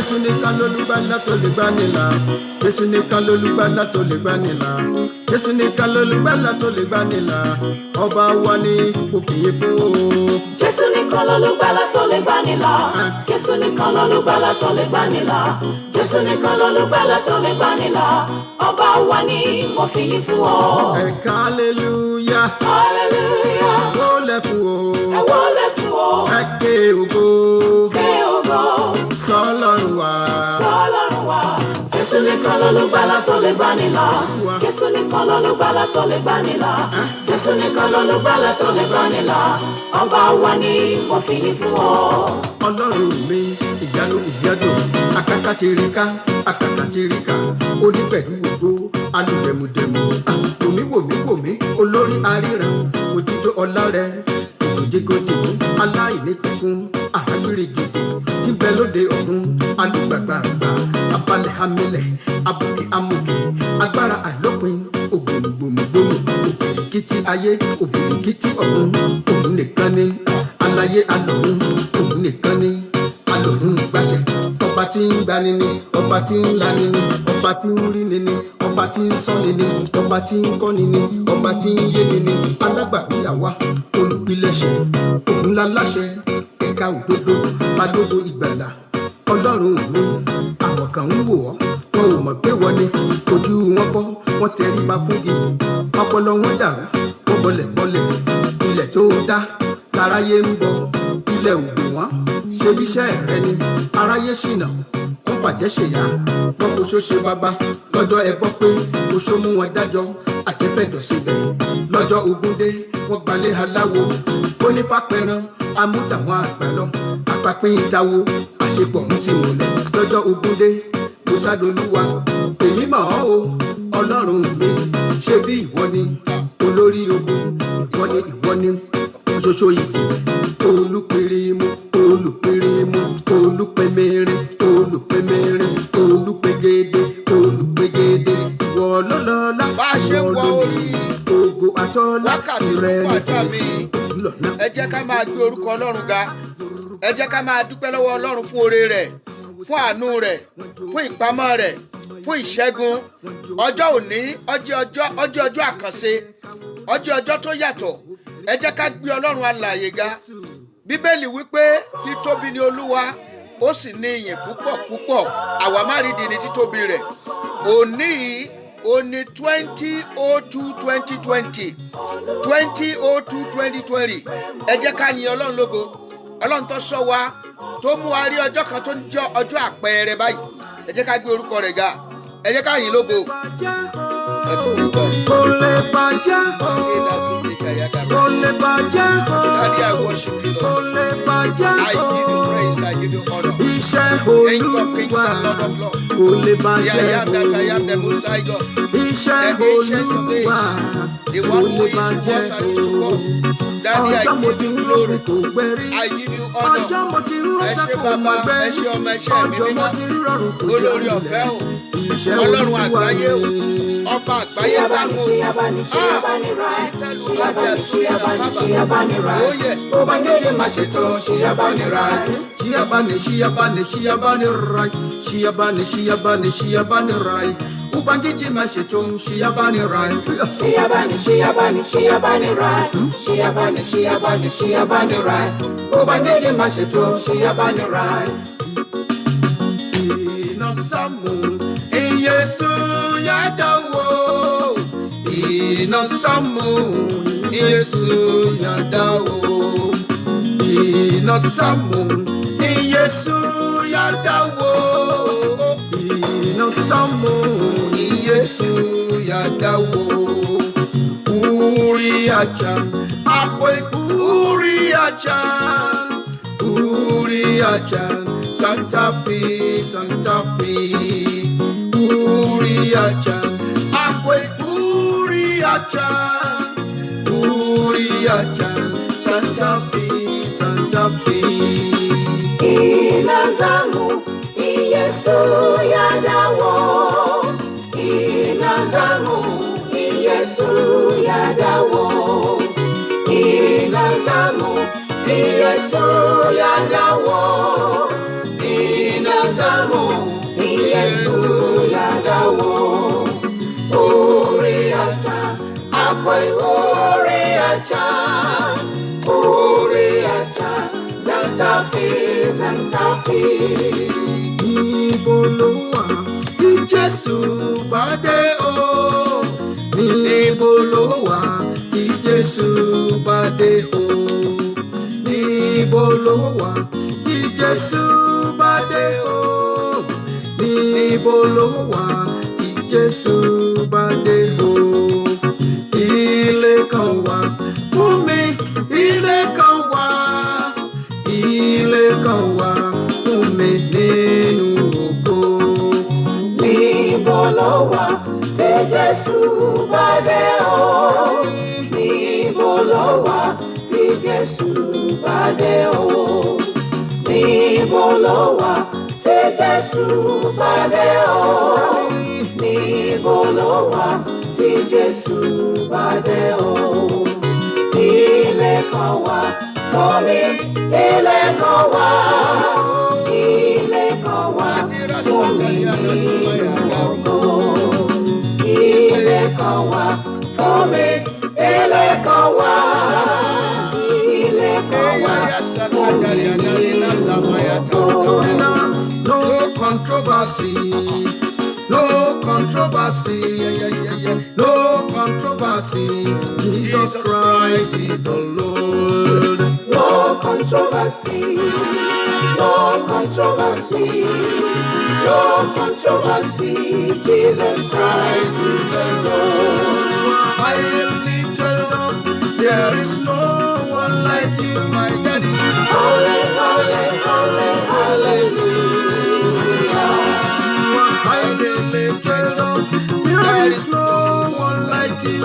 Jésù nìkan lolùgbàlà tó lè gbani là. Jésù nìkan lolùgbàlà tó lè gbani là. Jésù nìkan lolùgbàlà tó lè gbani là. Ọba wa ni kò fìyè fún o. Jésù nìkan lolùgbàlà tó lè gbani là. Jésù nìkan lolùgbàlà tó lè gbani là. Jésù nìkan lolùgbàlà tó lè gbani là. Ọba wa ni mo fìyè fún ọ. Ẹ̀ka hallelujah. Hallelujah. Wólẹ̀ fún o. Ẹ wólẹ̀ fún o. Ẹ ké ògo. Ké ògo. Sọ́lọ́run wa. Sọ́lọ́run wa. Jésù nìkan lolùgbàlà tó lè gbani là. Jésù nìkan lolùgbàlà tó lè gbani là. Jésù nìkan lolùgbàlà tó lè gbani là. Ọba wa ni mo fìyì fún ọ. Ọlọ́run mi ìyanu ìyàdò akakatirika akakatirika onípẹ̀lú ògo alùdẹ̀mùdẹ̀mù wòmíwòmíwòmí olórí aríran òjijì ọlá rẹ òjìgòdì aláìnípẹ̀kun àhágbèrègèdè níbẹ̀ lóde ọ̀run alùgbàgbàgbà abalẹ̀ hamilẹ̀ abùkẹ́ amòkè agbára àìlópin ògbòmùgbòmùgbòmù òbìrìkìtì ayé òbìrìkìtì ọ̀run òun nìkan ni aláyé alọ̀run òun nìkan ni alọ̀run gbàṣẹ ọba tí ń gbani ni ọba tí ń lani ni ọba tí ń rí ni ni ọba tí ń sọ́ni ni ọba tí ń kọ́ni ni ọba tí ń yéni ni alágbàwí àwa olùpilẹ̀ṣẹ̀ òun láláṣẹ ẹ̀ka òdodo balógo ìgbàlà ọlọ́run mi àwọn kan ń wò ọ́ wọn ò mọ̀ pé wọ́n ni ojú wọn fọ́ wọ́n tẹríba fún igi ọpọlọ wọn dàrú wọ́n bọlẹ̀bọlẹ̀ ilẹ̀ tó dá láráyé ń bọ̀ ilẹ̀ ògbò wọn ṣebíṣẹ́ rẹ ni aráyé ṣìnà wọ́n fàjẹ́ ṣèyá wọ́n kò ṣó ṣe bàbá lọ́jọ́ ẹbọ pé kò ṣó mú wọn dájọ́ àjẹfẹ́dọ̀ síbẹ̀ lọ́jọ́ ogun dé wọ́n gbalẹ̀ aláwo onífàpẹ̀ràn amútàwọn àgbà lọ apapín ìtawó àṣepọ̀ ń ti múlẹ̀ lọ́jọ́ ogun dé musadolúwa èmi mọ̀ ọ́ o ọlọ́run mi ṣé bí ìwọ ni olórí ogun ìwọ ni ṣoṣo ìjì olùpẹ̀rẹ̀mú olùpẹ̀rẹ̀mú olùpẹ̀mẹ̀rin olùpẹ̀mẹ̀rin olùpẹ̀gẹ̀dẹ̀ olùpẹ̀gẹ̀dẹ̀ ìwọ lọ́lọ́lá bá a ṣe ń wọ orí ògo àtọ́lá rẹ̀ ní lọ́nà. ẹ jẹ́ ká máa gbé orúkọ ọlọ́run ga ẹ jẹ́ ká máa dúpẹ́ lọ́wọ́ ọlọ́run fún oore rẹ̀ fún àánú rẹ̀ fún ìpamọ́ rẹ̀ fún ìṣẹ́gun ọjọ́ òní ọjọ́ àkànṣe ọjọ́ tó yàtọ̀ ẹ jẹ́ ká gbé ọlọ́run alààyè ga bíbélì wípé títóbi ni olúwa ó sì ní ìyìn púpọ̀ púpọ̀ àwa má rí di ní títóbi rẹ̀ òní òní 20/02/2020 20/02/2020 ẹ jẹ́ ká yin ọlọ́run lógo ọlọ́run tó ṣọ́ wa tó mú wa rí ọjọ́ kan tó ń jẹ́ ọjọ́ àpẹẹrẹ báyìí ẹ jẹ́ ká gbé orúkọ rẹ̀ ga ẹ jẹ́ ká yin lógo. Kò lè bàjẹ́ o. Kò lè bàjẹ́ o. Daddy, I worship you, Kò Lord. lè bàjẹ́ o. I give you praise, I give you honor. Iṣẹ́ King of kings Olúwa and Lord of lords. kò lè The I bàjẹ́ am that I am, the o. most high God. Iṣẹ́ The ancients of days. Olúwa The kò one lè who is, who bàjẹ́ was, and is to come. o. Daddy, I Ọjọ́ mo give ti you ń glory. rọ́ọ̀sì kò gbẹ́rí. I give you Ọjọ́ honor. mo ti ń Ẹ rọ́ọ̀sì ṣé kò mọ̀ bàbá, ẹ gbẹ́rí. ṣé ọmọ, ẹ ṣé ẹ̀mí Ọjọ́ mo mímọ́. ti ń rọrùn kò jẹ́ Olórí ọ̀fẹ́ o. Iṣẹ́ Ọlọ́run Olúwa àgbáyé o. ni. Ọba àgbáyé dánú o. Oh yes. Shiyabani rai. Ubangiji mashetum shiyabani rai. Shiyabani rai. Ubangiji mashetum shiyabani rai. Inasamu Yesu yadawo. Inasamu Yesu yadawo. Inasamu Yesu yadawo. Inasamu Yesu yadawo. Uriachan akwe Uriachan Santa Fe Uriachan akwe Uriachan Santa Fe Inazamu Yesu yadawo. Inazamu Yesu yadawo. Inazamu Yesu yadawo. Inazamu aja, ore aja, Santa Fe, Santa Fe. Níbo ló wà tí Jésù bá dé o? Níbo ló wà tí Jésù bá dé o? Níbo ló wà tí Jésù bá dé o? Níbo ló wà tí Jésù bá dé o? Ilé kan wà fún mi, ilé kan wà, ilé kan wà fún mi nínú ògo. Níbo ló wà tí Jésù bá dé o? Níbo ló wà tí Jésù bá dé o? Níbo ló wà tí Jésù bá dé o? Níbo ló wà tí Jésù bá dé o? Ilé kan wà fún mi, ilé kan wà, ilé kan wà fún mi nínú ògo. Ilé kan wà fún mi, ilé kan wà, ilé kan wà fún mi nínú ògo. No controversy, no controversy, no controversy. Jesus Christ is the Lord. No controversy, no controversy, no controversy. Jesus Christ is the Lord. I am lifted up. There is no one like you, my daddy. Hallelujah. I am lifted up. There is no one like you.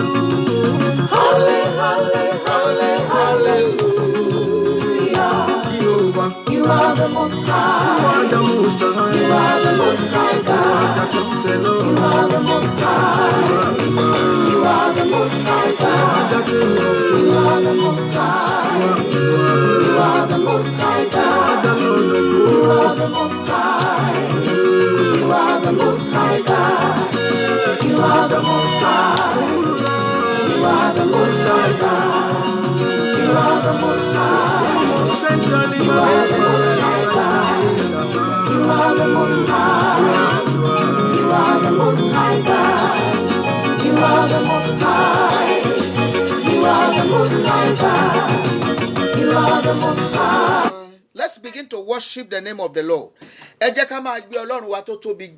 Hallelujah. Jehovah, You are the most high. you are the most high. You are the most high God. You are the most high. You are the most high God. You are the most high. You are the most high God. You are the most high. You are the most high God. You are the most high. You are the most high God. You are the most high. You are the most high God. You are the most high. You are the most high God. You are the most high. You are the most high God. You are the most high. Let's begin to worship the name of the Lord. Ẹ jẹ́ ká máa gbé Ọlọ́run wa tó tóbi,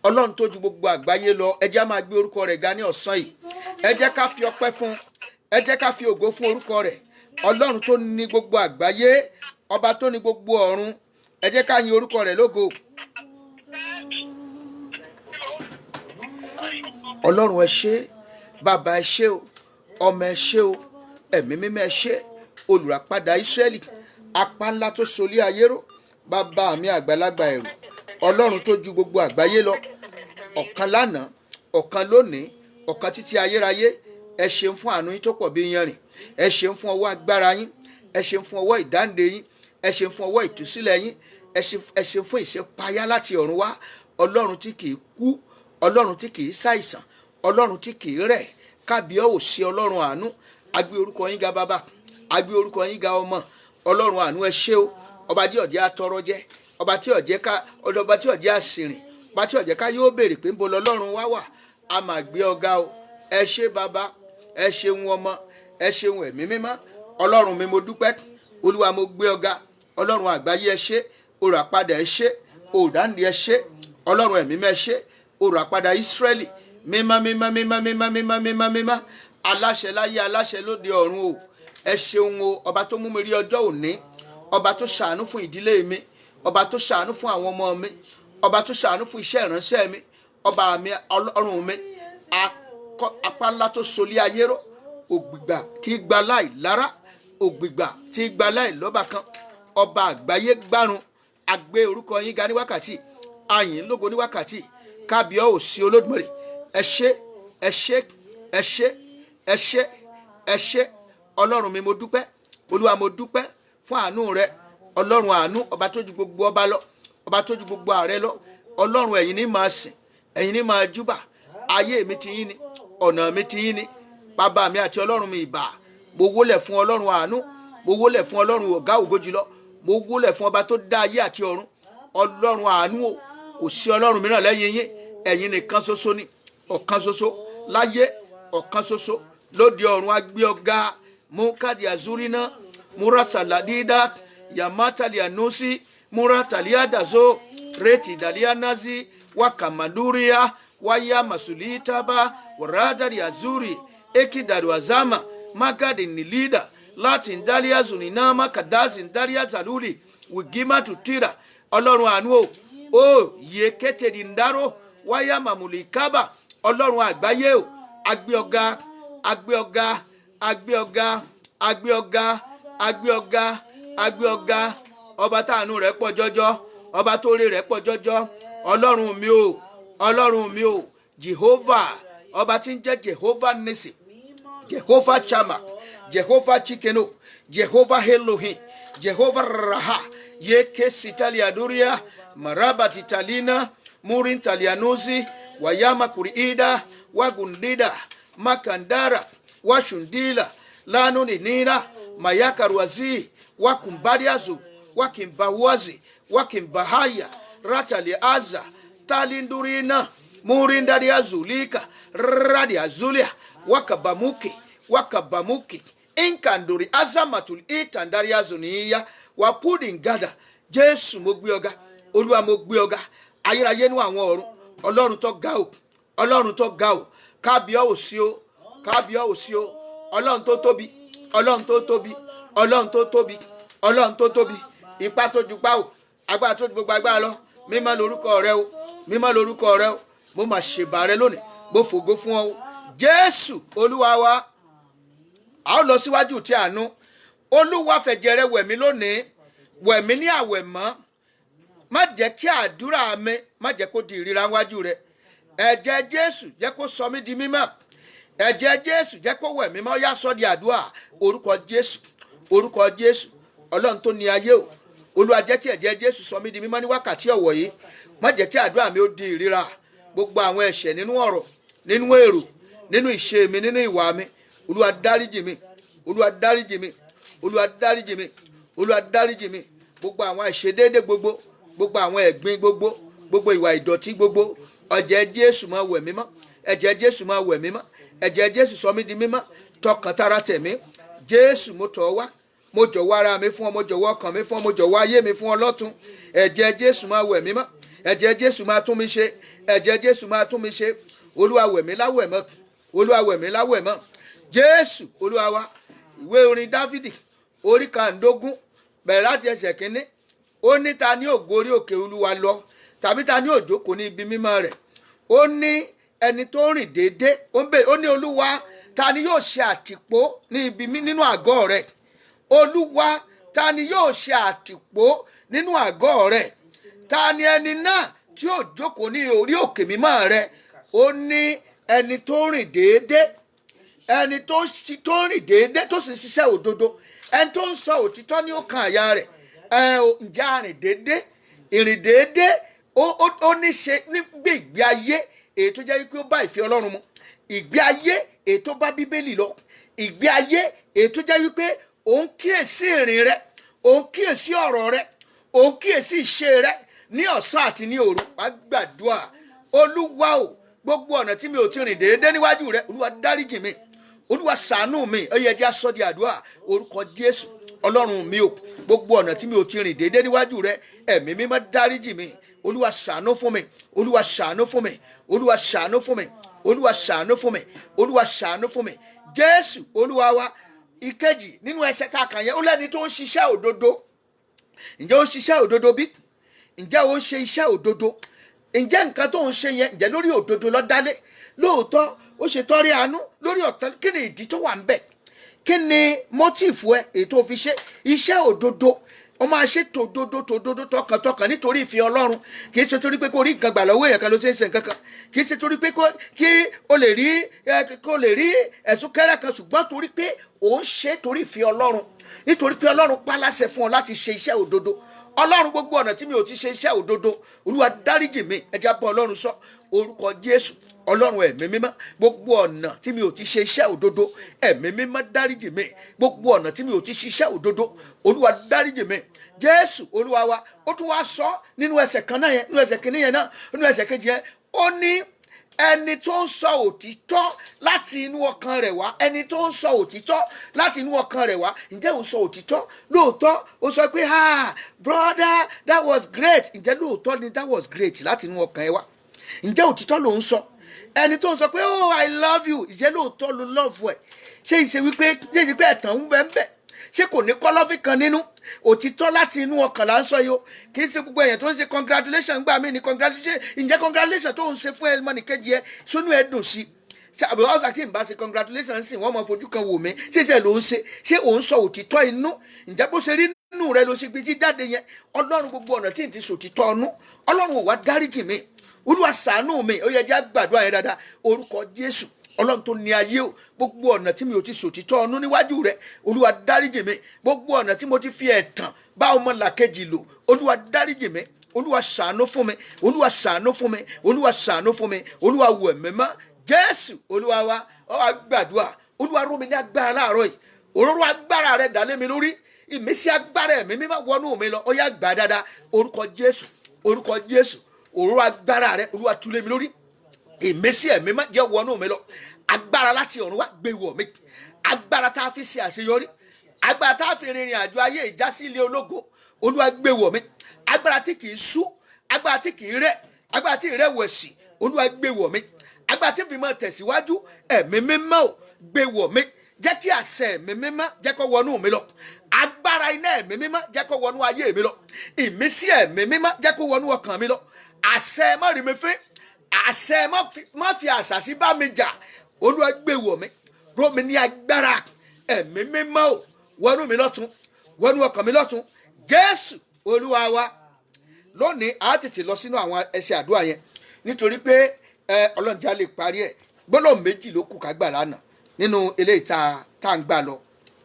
Ọlọ́run tó ju gbogbo àgbáyé lọ. Ẹ jẹ́ máa gbé orúkọ rẹ̀ ga ní ọ̀sán yìí. Ẹ jẹ́ ká fi ọpẹ́ fún, ẹ jẹ́ ká fi ògo fún orúkọ rẹ̀. Ọlọ́run tó ní gbogbo àgbáyé, ọba tó ní gbogbo ọ̀run. Ẹ jẹ́ ká yin orúkọ rẹ̀ lógo. Ọlọ́run ẹ ṣé, bàbá ẹ ṣé o, ọmọ ẹ ṣé o, ẹ̀mí mímọ́ ẹ ṣé, olùràpadà Ísírẹ́lì, apá ńlá tó solé ayé ró, bàbá mi àgbàlagbà ẹ̀rù, Ọlọ́run tó ju gbogbo àgbáyé lọ, ọ̀kan lánàá, ọ̀kan lónìí, ọ̀kan títí ayérayé. Ẹ ṣeun fún àánú yín tó pọ̀ bí yanrìn, ẹ ṣeun fún ọwọ́ agbára yín, ẹ ṣeun fún ọwọ́ ìdáǹdè yín, ẹ ṣeun fún ọwọ́ ìtúsílẹ̀ yín, ẹ ṣeun fún ìṣẹ́payá láti ọ̀run wá. Ọlọ́run tí kìí kú, Ọlọ́run tí kìí ṣàìsàn, Ọlọ́run tí kìí rẹ̀, kábíọ́ ò sí Ọlọ́run àánú. A gbé orúkọ yín ga bàbá, a gbé orúkọ yín ga ọmọ. Ọlọ́run àánú ẹ ṣé o, ọba tí ọ̀jẹ́ atọrọ jẹ́, ọba tí ọ̀jẹ́ àsìrìn, ọba tí ọ̀jẹ́ ká yóò béèrè pé ń bo lọ́lọ́run wá wà. A máa gbé ọ̀gá o, ẹ ṣé bàbá, ẹ ṣeun ọmọ, ẹ ṣeun ẹ̀mí mímọ́. Ọlọ́run mi mo dúpẹ́, Olúwa mo gbé ọ̀gá. Ọlọ́run àgbáyé ẹ ṣé, olùràpadà ẹ ṣé, òdáǹdè ẹ ṣé, Ọlọ́run ẹ̀mí mímọ́ ẹ ṣé, olùràpadà Ísírẹ́lì, mímọ́ mímọ́ mímọ́ mímọ́ mímọ́ mímọ́ mímọ́, aláṣẹ láyé aláṣẹ lóde ọ̀run o. Ẹ ṣeun o, ọba tó mú mi rí ọjọ́ òní, ọba tó ṣàánú fún ìdílé mi, ọba tó ṣàánú fún àwọn ọmọ mi, ọba tó ṣàánú fún iṣẹ́ ìránṣẹ́ mi, ọba mi Ọlọ́run mi, apá ńlá tó solé ayé ró, ògbìgbà tí gba láì lára, ògbìgbà tí gba láì lọ́bàkan, ọba àgbáyé gbárùn. A gbé orúkọ yín ga ní wákàtí, a yìn lógo ní wákàtí. Kábíọ́ ò sí Olódùmarè. Ẹ ṣé, ẹ ṣé, ẹ ṣé, ẹ ṣé, ẹ ṣé. Ọlọ́run mi mo dúpẹ́, Olúwa mo dúpẹ́ fún àánú rẹ. Ọlọ́run àánú, ọba tó ju gbogbo ọba lọ, ọba tó ju gbogbo ààrẹ lọ. Ọlọ́run ẹ̀yin ní máa sìn, ẹ̀yin ní máa júbà. Ayé mi ti yín ni, ọ̀nà mi ti yín ni, bàbá mi àti Ọlọ́run mi ìbà. mo wólẹ̀ fún ọlọ́run àánú, mo wólẹ̀ fún ọlọ́run ọ̀gá ògo jùlọ, mo wólẹ̀ fún ọba tó dá ayé àti ọ̀run. Ọlọ́run àánú o, kò sí ọlọ́run mìíràn lẹ́yìn yín, ẹ̀yin nìkan ṣoṣo ni, ọ̀kan ṣoṣo láyé, ọ̀kan ṣoṣo lóde ọ̀run. A gbé ọ̀gá mukadi azurina murataladida yamatalianusi murataliadazo reti dalianazi wakamaduria waya masulitaba waradari azuri ekidaru azama makadi nilida latin dalia zuninama kadazin dalia zaluli wigima tutira. Ọlọ́run àánú o yẹ kété di ndaro wáyà mamulikaba. Ọlọ́run àgbáyé o, agbé ọ̀gá, agbé ọ̀gá, agbé ọ̀gá, agbé ọ̀gá, agbé ọ̀gá, agbé ọ̀gá. Ọba táànú rẹ̀ pọ̀ jọjọ, ọba tó rí rẹ̀ pọ̀ jọjọ. Ọlọ́run mi o, ọlọ́run mi o, Jehovah, ọba tí ń jẹ́ Jehovah Nisi, Jehovah Chama, Jehovah Chikeno, Jehovah Elohim, Jehovah Raha. Yeke sitali aduria maraba titalina murin talianuzi wayama kuriida wagundida makandara washundila lanu ninira mayaka ruazi wakumbariazu wakimbawazi wakimbahaya ratali aza talindurina murindari azulika radi azulia wakabamuki inkanduri azamatul itandari azuniya wapudi ngada. Jésù mo gbé ọ̀gá, Olúwa mo gbé ọ̀gá, ayérayé nínú àwọn ọ̀run, Ọlọ́run tó ga o, Ọlọ́run tó ga o, kábíyèsí o, kábíyèsí o, Ọlọ́run tó tóbi, Ọlọ́run tó tóbi, Ọlọ́run tó tóbi, Ọlọ́run tó tóbi, ipá tó ju pa o, agbára tó ju gbogbo agbára lọ. Mímọ́ lórúkọ rẹ o, mímọ́ lórúkọ rẹ o, mo máa ṣèbà rẹ lónìí, mo fògo fún ọ o. Jésù Olúwa wa, a ó lọ síwájú tí àánú. Olúwa fẹ̀jẹ̀ rẹ wẹ̀ mí lónìí, wẹ̀ mí ní àwẹ̀ mọ́. Má jẹ́ kí àdúrà mi, má jẹ́ kó di ìríra wájú rẹ. Ẹ̀jẹ̀ Jésù jẹ́ kó sọ mí di mímọ́. Ẹ̀jẹ̀ Jésù jẹ́ kó wẹ̀ mí mọ́. Yá sọ di àdúrà. Orúkọ Jésù, orúkọ Jésù, Ọlọ́run tó ní ayé o. Olúwa jẹ́ kí ẹ̀jẹ̀ Jésù sọ mí di mímọ́ ní wákàtí ọ̀wọ̀ yìí. Má jẹ́ kí àdúrà mi ó di ìríra. Gbogbo àwọn ẹ̀ṣẹ̀ nínú ọ̀rọ̀, nínú èrò, nínú ìṣe mi, nínú ìwà mi. Olúwa dáríjì mi, Olúwa dáríjì mi, Olúwa dáríjì mi, Olúwa dáríjì mi. Gbogbo àwọn àìṣedéédé gbogbo, gbogbo àwọn ẹ̀gbin gbogbo, gbogbo ìwà ìdọ̀tí gbogbo, ẹ̀jẹ̀ Jésù máa wẹ̀ mí mọ́, ẹ̀jẹ̀ Jésù máa wẹ̀ mí mọ́, ẹ̀jẹ̀ Jésù sọ mí di mímọ́ tọkàn tara tẹ̀mí. Jésù mo tọ̀ wá, mo jọ̀wọ́ ara mi fún ọ, mo jọ̀wọ́ ọkàn mi fún ọ, mo jọ̀wọ́ ayé mi fún ọ lọ́tun. Ẹ̀jẹ̀ Jésù máa wẹ̀ mí mọ́, ẹ̀jẹ̀ Jésù máa tún mi ṣe, ẹ̀jẹ̀ Jésù máa tún mi ṣe. Olúwa wẹ̀ mí láwẹ̀ mọ́, Olúwa wẹ̀ mí láwẹ̀ mọ́. Jésù Olúwa wa. Ìwé orin Dáfídì orí kàndógún bẹ̀rẹ̀ láti ẹsẹ̀ kínní. Ó ní ta ni ó gorí òkè Olúwa lọ, tàbí ta ni ó jókòó ní ibi mímọ́ rẹ̀. Ó ní ẹni tó rìn déédé. Ó ní Olúwa ta ni yóò ṣe àtìpó ní ibi nínú àgọ́ rẹ̀. Olúwa ta ni yóò ṣe àtìpó nínú àgọ́ rẹ̀. Ta ni ẹni náà tí yóò jókòó ní orí òkè mímọ́ rẹ̀. Ó ní ẹni tó rìn déédé, ẹni tó rìn déédé tó sì ń ṣiṣẹ́ òdodo, ẹni tó ń sọ òtítọ́ ní ọkàn àyà rẹ̀. Ǹjẹ́ àrìn déédé, ìrìn déédé ó ní ṣe nígbè ìgbé ayé èyí tó jẹ́ wípé ó bá ìfẹ́ Ọlọ́run mu, ìgbé ayé èyí tó bá Bíbélì lọ, ìgbé ayé èyí tó jẹ́ wípé òun kíyèsí ìrìn rẹ, òun kíyèsí ọ̀rọ̀ rẹ, òun kíyèsí ìṣe rẹ ní ọ̀sán àti ní òru. Wá gbàdúrà. Olúwa o, gbogbo ọ̀nà tí mi ò ti rìn déédé níwájú rẹ, Olúwa dáríjì mi, Olúwa ṣàánú mi. Ó yẹ jẹ́ aṣọ di àdúrà. Orúkọ Jésù. Ọlọ́run mi o, gbogbo ọ̀nà tí mi ò ti rìn déédé níwájú rẹ, ẹ̀mí mímọ́ dáríjì mi. Olúwa ṣàánú fún mi, Olúwa ṣàánú fún mi, Olúwa ṣàánú fún mi, Olúwa ṣàánú fún mi, Olúwa ṣàánú fún mi. Jésù Olúwa wa. Ìkejì nínú ẹsẹ̀ kàkàn yẹn, ó lẹ́ni tó ń ṣiṣẹ́ òdodo. Ǹjẹ́ ó ń ṣiṣẹ́ òdodo bí? Ǹjẹ́ ó ń ṣe iṣẹ́ òdodo? Ǹjẹ́ nǹkan tó ń ṣe yẹn, ǹjẹ́ lórí òdodo ló dálé? Lóòótọ́ ó ṣe tọrẹ àánú lórí ọ̀tọ̀. Kí ni ìdí tó wà ń bẹ̀? Kí ni mọ́tìfù ẹ èyí tó fi ṣe iṣẹ́ òdodo? Ó máa ṣe tòdodo tọkàntọkàn nítorí ìfẹ́ Ọlọ́run. Kì í ṣe torí pé kó rí nǹkan gbà lọ́wọ́ èèyàn kan ló ṣe ń ṣe nǹkan kan. Kì í ṣe torí pé kí o lè rí ẹ̀sùn kẹ́rẹ́ kan, ṣùgbọ́n torí pé òun ṣe torí ìfẹ́ Ọlọ́run. nítorí pé ọlọ́run pa láṣẹ fún ọ láti ṣe iṣẹ́ òdodo. Ọlọ́run, gbogbo ọ̀nà tí mi ò ti ṣe iṣẹ́ òdodo, Olúwa dáríjì mi. Ẹ jẹ́ bá Ọlọ́run sọ orúkọ Jésù. Ọlọ́run ẹ̀mí mímọ́, gbogbo ọ̀nà tí mi ò ti ṣe iṣẹ́ òdodo, ẹ̀mí mímọ́ dáríjì mi. Gbogbo ọ̀nà tí mi ò ti ṣe iṣẹ́ òdodo, Olúwa dáríjì mi. Jésù Olúwa wa. Ó tún wá sọ nínú ẹsẹ̀ kan náà yẹn, nínú ẹsẹ̀ kìíní yẹn náà, nínú ẹsẹ̀ kejì yẹn, ó ní ẹni tó ń sọ òtítọ́ láti inú ọkàn rẹ̀ wá, ẹni tó ń sọ òtítọ́ láti inú ọkàn rẹ̀ wá. Ǹjẹ́ ò ń sọ òtítọ́? Lóòótọ́ ó sọ pé brother, that was great. Ǹjẹ́ lóòótọ́ ni that was great láti inú ọkàn ẹ wá? Ǹjẹ́ òtítọ́ ló ń sọ? Ẹni tó ń sọ pé oh I love you, ǹjẹ́ lóòótọ́ ló love ẹ̀? Ṣé ìṣe wípé ẹ̀tàn ń bẹ ń bẹ? Ṣé kò ní kọ́lọ́fín kan nínú? Òtítọ́ láti inú ọkàn là ń sọ yìí o. Kì í ṣe gbogbo èèyàn tó ń ṣe congratulation gbà mí ní congratulation. Ǹjẹ́ congratulation tó ń ṣe fún ẹlẹ́mọ̀nìkejì ẹ sónú ẹ dùn sí? Àbí ọ̀sà tí n bá ṣe congratulation sì wọ́n mọ fojú kan wò mí. Ṣé ìṣe ló ń ṣe? Ṣé òun sọ òtítọ́ inú? Ǹjẹ́ bó ṣe rí nínú rẹ ló ṣe gbé jíjáde yẹn? Ọlọ́run, gbogbo ọ̀nà tí n ti sòtítọ́ ọnú, Ọlọ́run ò wá dáríjì mi. Olúwa ṣàánú mi. Ó yẹ jẹ́ gbàdúrà yẹn dáadáa. Orúkọ Jésù. Ọlọ́run tó ní ayé o, gbogbo ọ̀nà tí mi ò ti sòtítọ́ ọnú níwájú rẹ, Olúwa dáríjì mi. Gbogbo ọ̀nà tí mo ti fi ẹ̀tàn bá ọmọ làkejì lò, Olúwa dáríjì mi. Olúwa ṣàánú fún mi. Olúwa ṣàánú fún mi. Olúwa ṣàánú fún mi. Olúwa wò ẹ̀mí mọ́. Jésù Olúwa wa. Ó wá gbàdúrà. Olúwa rọ̀ mí ní agbára láàárọ̀ yìí. Òróró agbára rẹ dà lé mi lórí. Ìmísí agbára ẹ̀mí mímọ́ wọnú mi lọ. Ó yá gbà dáadáa. Orúkọ Jésù. Orúkọ Jésù. Òróró agbára rẹ, Olúwa tú lé mi lórí. Ìmísí ẹ̀mí mímọ́ jẹ́ wọnú mi lọ. Agbára láti ọ̀run wá gbé wọ̀ mí. Agbára tá a fi ṣe àṣeyọrí. Agbára tá a fi rìnrìn àjò ayé ìjásí ilé ológo. Olúwa gbé wọ̀ mí. Agbára tí kì í sú. Agbára tí kì í rẹ̀. Agbára tí ìrẹ̀wẹ̀sì. Olúwa gbé wọ̀ mí. Agbára tí fi máa tẹ̀síwájú. Ẹ̀mí mímọ́ ò gbé wọ̀ mí. Jẹ́ kí àṣẹ ẹ̀mí mímọ́ jẹ́ kó wọnú mi lọ. Agbára iná ẹ̀mí mímọ́ jẹ́ kó wọnú ayé mi lọ. Ìmísí ẹ̀mí mímọ́ jẹ́ kó wọnú ọkàn mi lọ. Àṣẹ má rí mi fín. Àṣẹ má fi àṣàsí bá mi jà. Olúwa gbé wọ̀ mí. Rọ̀ mí ní agbára ẹ̀mí mímọ́ ò wọnú mi lọ́tun, wọnú ọkàn mi lọ́tun. Jésù Olúwa wa. Lónìí a tètè lọ sínú àwọn ẹsẹ̀ àdúrà yẹn nítorí pé Ọlọ́run já lè parí ẹ̀. Gbólóhùn méjì ló kù ká gbà lánàá nínú eléyìí tá à ń gbà lọ,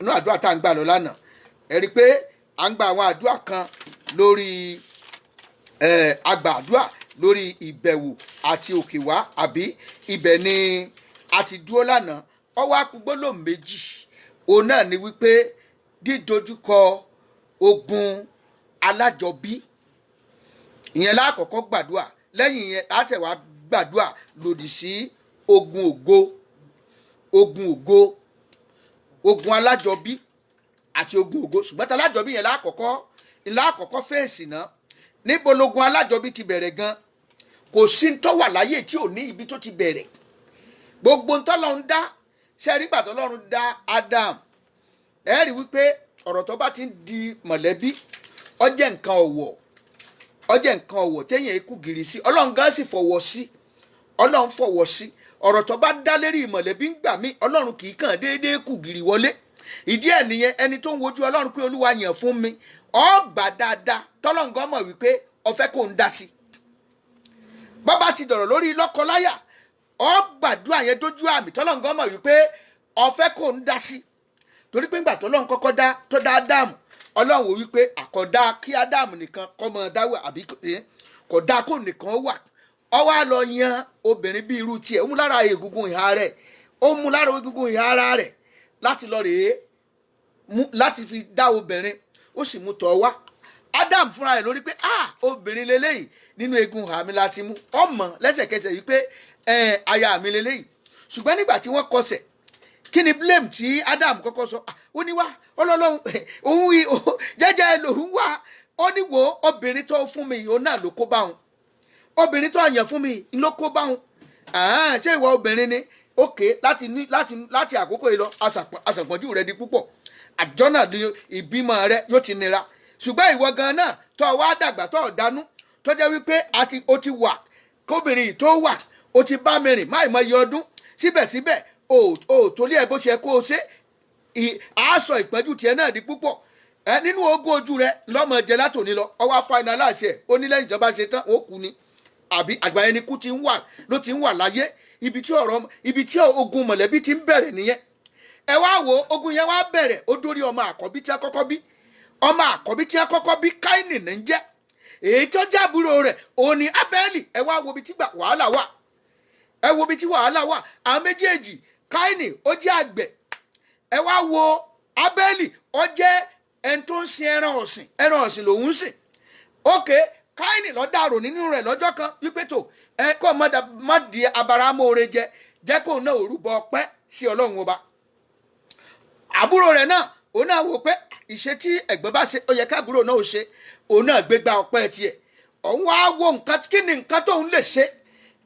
nínú àdúrà tá à ń gbà lọ lánàá. Ẹ rí i pé à ń gba àwọn àdúrà kan lórí àgbà àdúrà lórí ìbẹ̀wò àti òkè wá, àbí ibẹ̀ ni a ti dúró lánàá. Ó wá kù gbólóhùn méjì. Òun náà ni wípé dídojúkọ ogun alájọbí. Ìyẹn lákọ̀ọ́kọ́ gbàdúrà. Lẹ́yìn yẹn láti wá gbàdúrà lòdì sí ogun ògo, ogun ògo, ogun alájọbí àti ogun ògo. Ṣùgbọ́n tí alájọbí yẹn lákọ̀ọ́kọ́ fèsì náà. Níbo logun alájọbí ti bẹ̀rẹ̀ gan? Kò sí ń tó wà láyé tí ò ní ibi tó ti bẹ̀rẹ̀. Gbogbo ń tọ́lọ́run dá, ṣe rí gbà tọ́lọ́run dá Adam. Ẹ rí wípé ọ̀rọ̀ tó bá ti ń di mọ̀lẹ́bí, ó jẹ́ nǹkan ọ̀wọ̀, ó jẹ́ nǹkan ọ̀wọ̀ téèyàn ikú gìrì sí. Ọlọ́run gan sì fọwọ́ sí. Ọlọ́run fọwọ́ sí. Ọ̀rọ̀ tó bá dá lérí mọ̀lẹ́bí ń gbà mí, Ọlọ́run kì í kàn déédéé kù gìrì wọlé. Ìdí ẹ̀ nìyẹn ẹni tó ń wojú Ọlọ́run pé Olúwa yàn fún mi, ó gbà dáadáa. Tọ́lọ́run gan mọ̀ wípé ó fẹ́ kó ń dá sí. Bọ́bá ti dọ̀rọ̀ lórí lọ́kọláyà, ó gbàdúrà yẹn dójú àmì. Tọ́lọ́run gan mọ̀ wípé ó fẹ́ kó ń dá sí. Torí pé ńgbà tọ́lọ́run kọ́kọ́ tó dá Ádámù, Ọlọ́run wò wípé àkọ́dá kí Ádámù nìkan kọ́ mọ dáwà, àbí kọ̀dá kó nìkan wà. Ó wá lọ yan obìnrin bí irú tiẹ̀. Ó mú lára egungun ìhà rẹ̀. Ó mú lára egungun ìhà ara rẹ̀ láti lọ rèé láti fi dá obìnrin. Ó sì mú tọ̀ wá. Adam fúnra rẹ̀ lórí pé obìnrin leléyìí nínú egun ìhà mi láti mú. Ọmọ lẹ́sẹ̀kẹsẹ̀ wípé aya mi leléyìí. Ṣùgbọ́n nígbà tí wọ́n kọsẹ̀, kí ni blame tí Adam kọ́kọ́ sọ? Ó ní wá Ọlọ́run òun jẹ́jẹ́ lòun wá. Ó ní wo obìnrin tó fún mi òun náà ló kó bá òun. Obìnrin tó yàn fún mi ló kó bá òun. Ṣé ìwọ obìnrin ni? Ókè, láti àkókò yìí lọ àṣàpọ̀jù rẹ di púpọ̀. Àjọ́nà ìbímọ rẹ yóò ti nira. Ṣùgbọ́n ìwọ gan náà tó wá dàgbà tó dánú, tó jẹ́ wípé o ti wà kóbìnrin yìí tó wà, o ti bá mi rìn máì mọ iye ọdún. Síbẹ̀síbẹ̀ o torí ẹ bó ṣe kó o ṣe, àásọ ìpẹ́jù tiẹ̀ náà di púpọ̀. Nínú ogún ojú rẹ lọ́mọ jẹ látòní lọ. Ó wá finalize ẹ̀. Ó ní lẹ́yìn ìjọba ṣe tán ó kú ni. Àbí àgbà ẹni kú ló ti ń wà láyé. Ibi tí ogun mọ̀lẹ́bí ti ń bẹ̀rẹ̀ nìyẹn. ẹ wá wo ogun yẹn wá bẹ̀rẹ̀ ó dórí ọmọ àkọ́bí tí a kọ́kọ́ bí ọmọ àkọ́bí tí a kọ́kọ́ bí Káínì ní ń jẹ́ èyí tó jẹ́ àbúrò rẹ̀ òun ni Ábẹ́lì. ẹ wá wo ibi tí wàhálà wà ẹ wo ibi tí wàhálà wà àwọn méjèèjì Káínì ó jẹ́ àgbẹ̀ ẹ wá wo Ábẹ́lì ó jẹ́ ẹni tó ń sin ẹran ọ̀sìn lòun ń sìn. ókè Káínì ló dàrò nínú rẹ̀ lọ́jọ́ kan wípé tó ẹ kó má di abaramóore jẹ́ kó náà òrùbọ ọpẹ́ sí Ọlọ́run ọba. àbúrò rẹ̀ náà òun náà wò pé ìṣe tí ẹ̀gbọ́n bá ṣe ó yẹ káàbúrò náà ó ṣe òun náà gbégbá ọpẹ́ tiẹ̀ òun wá wo nǹkan kí ni nǹkan tóun lè ṣe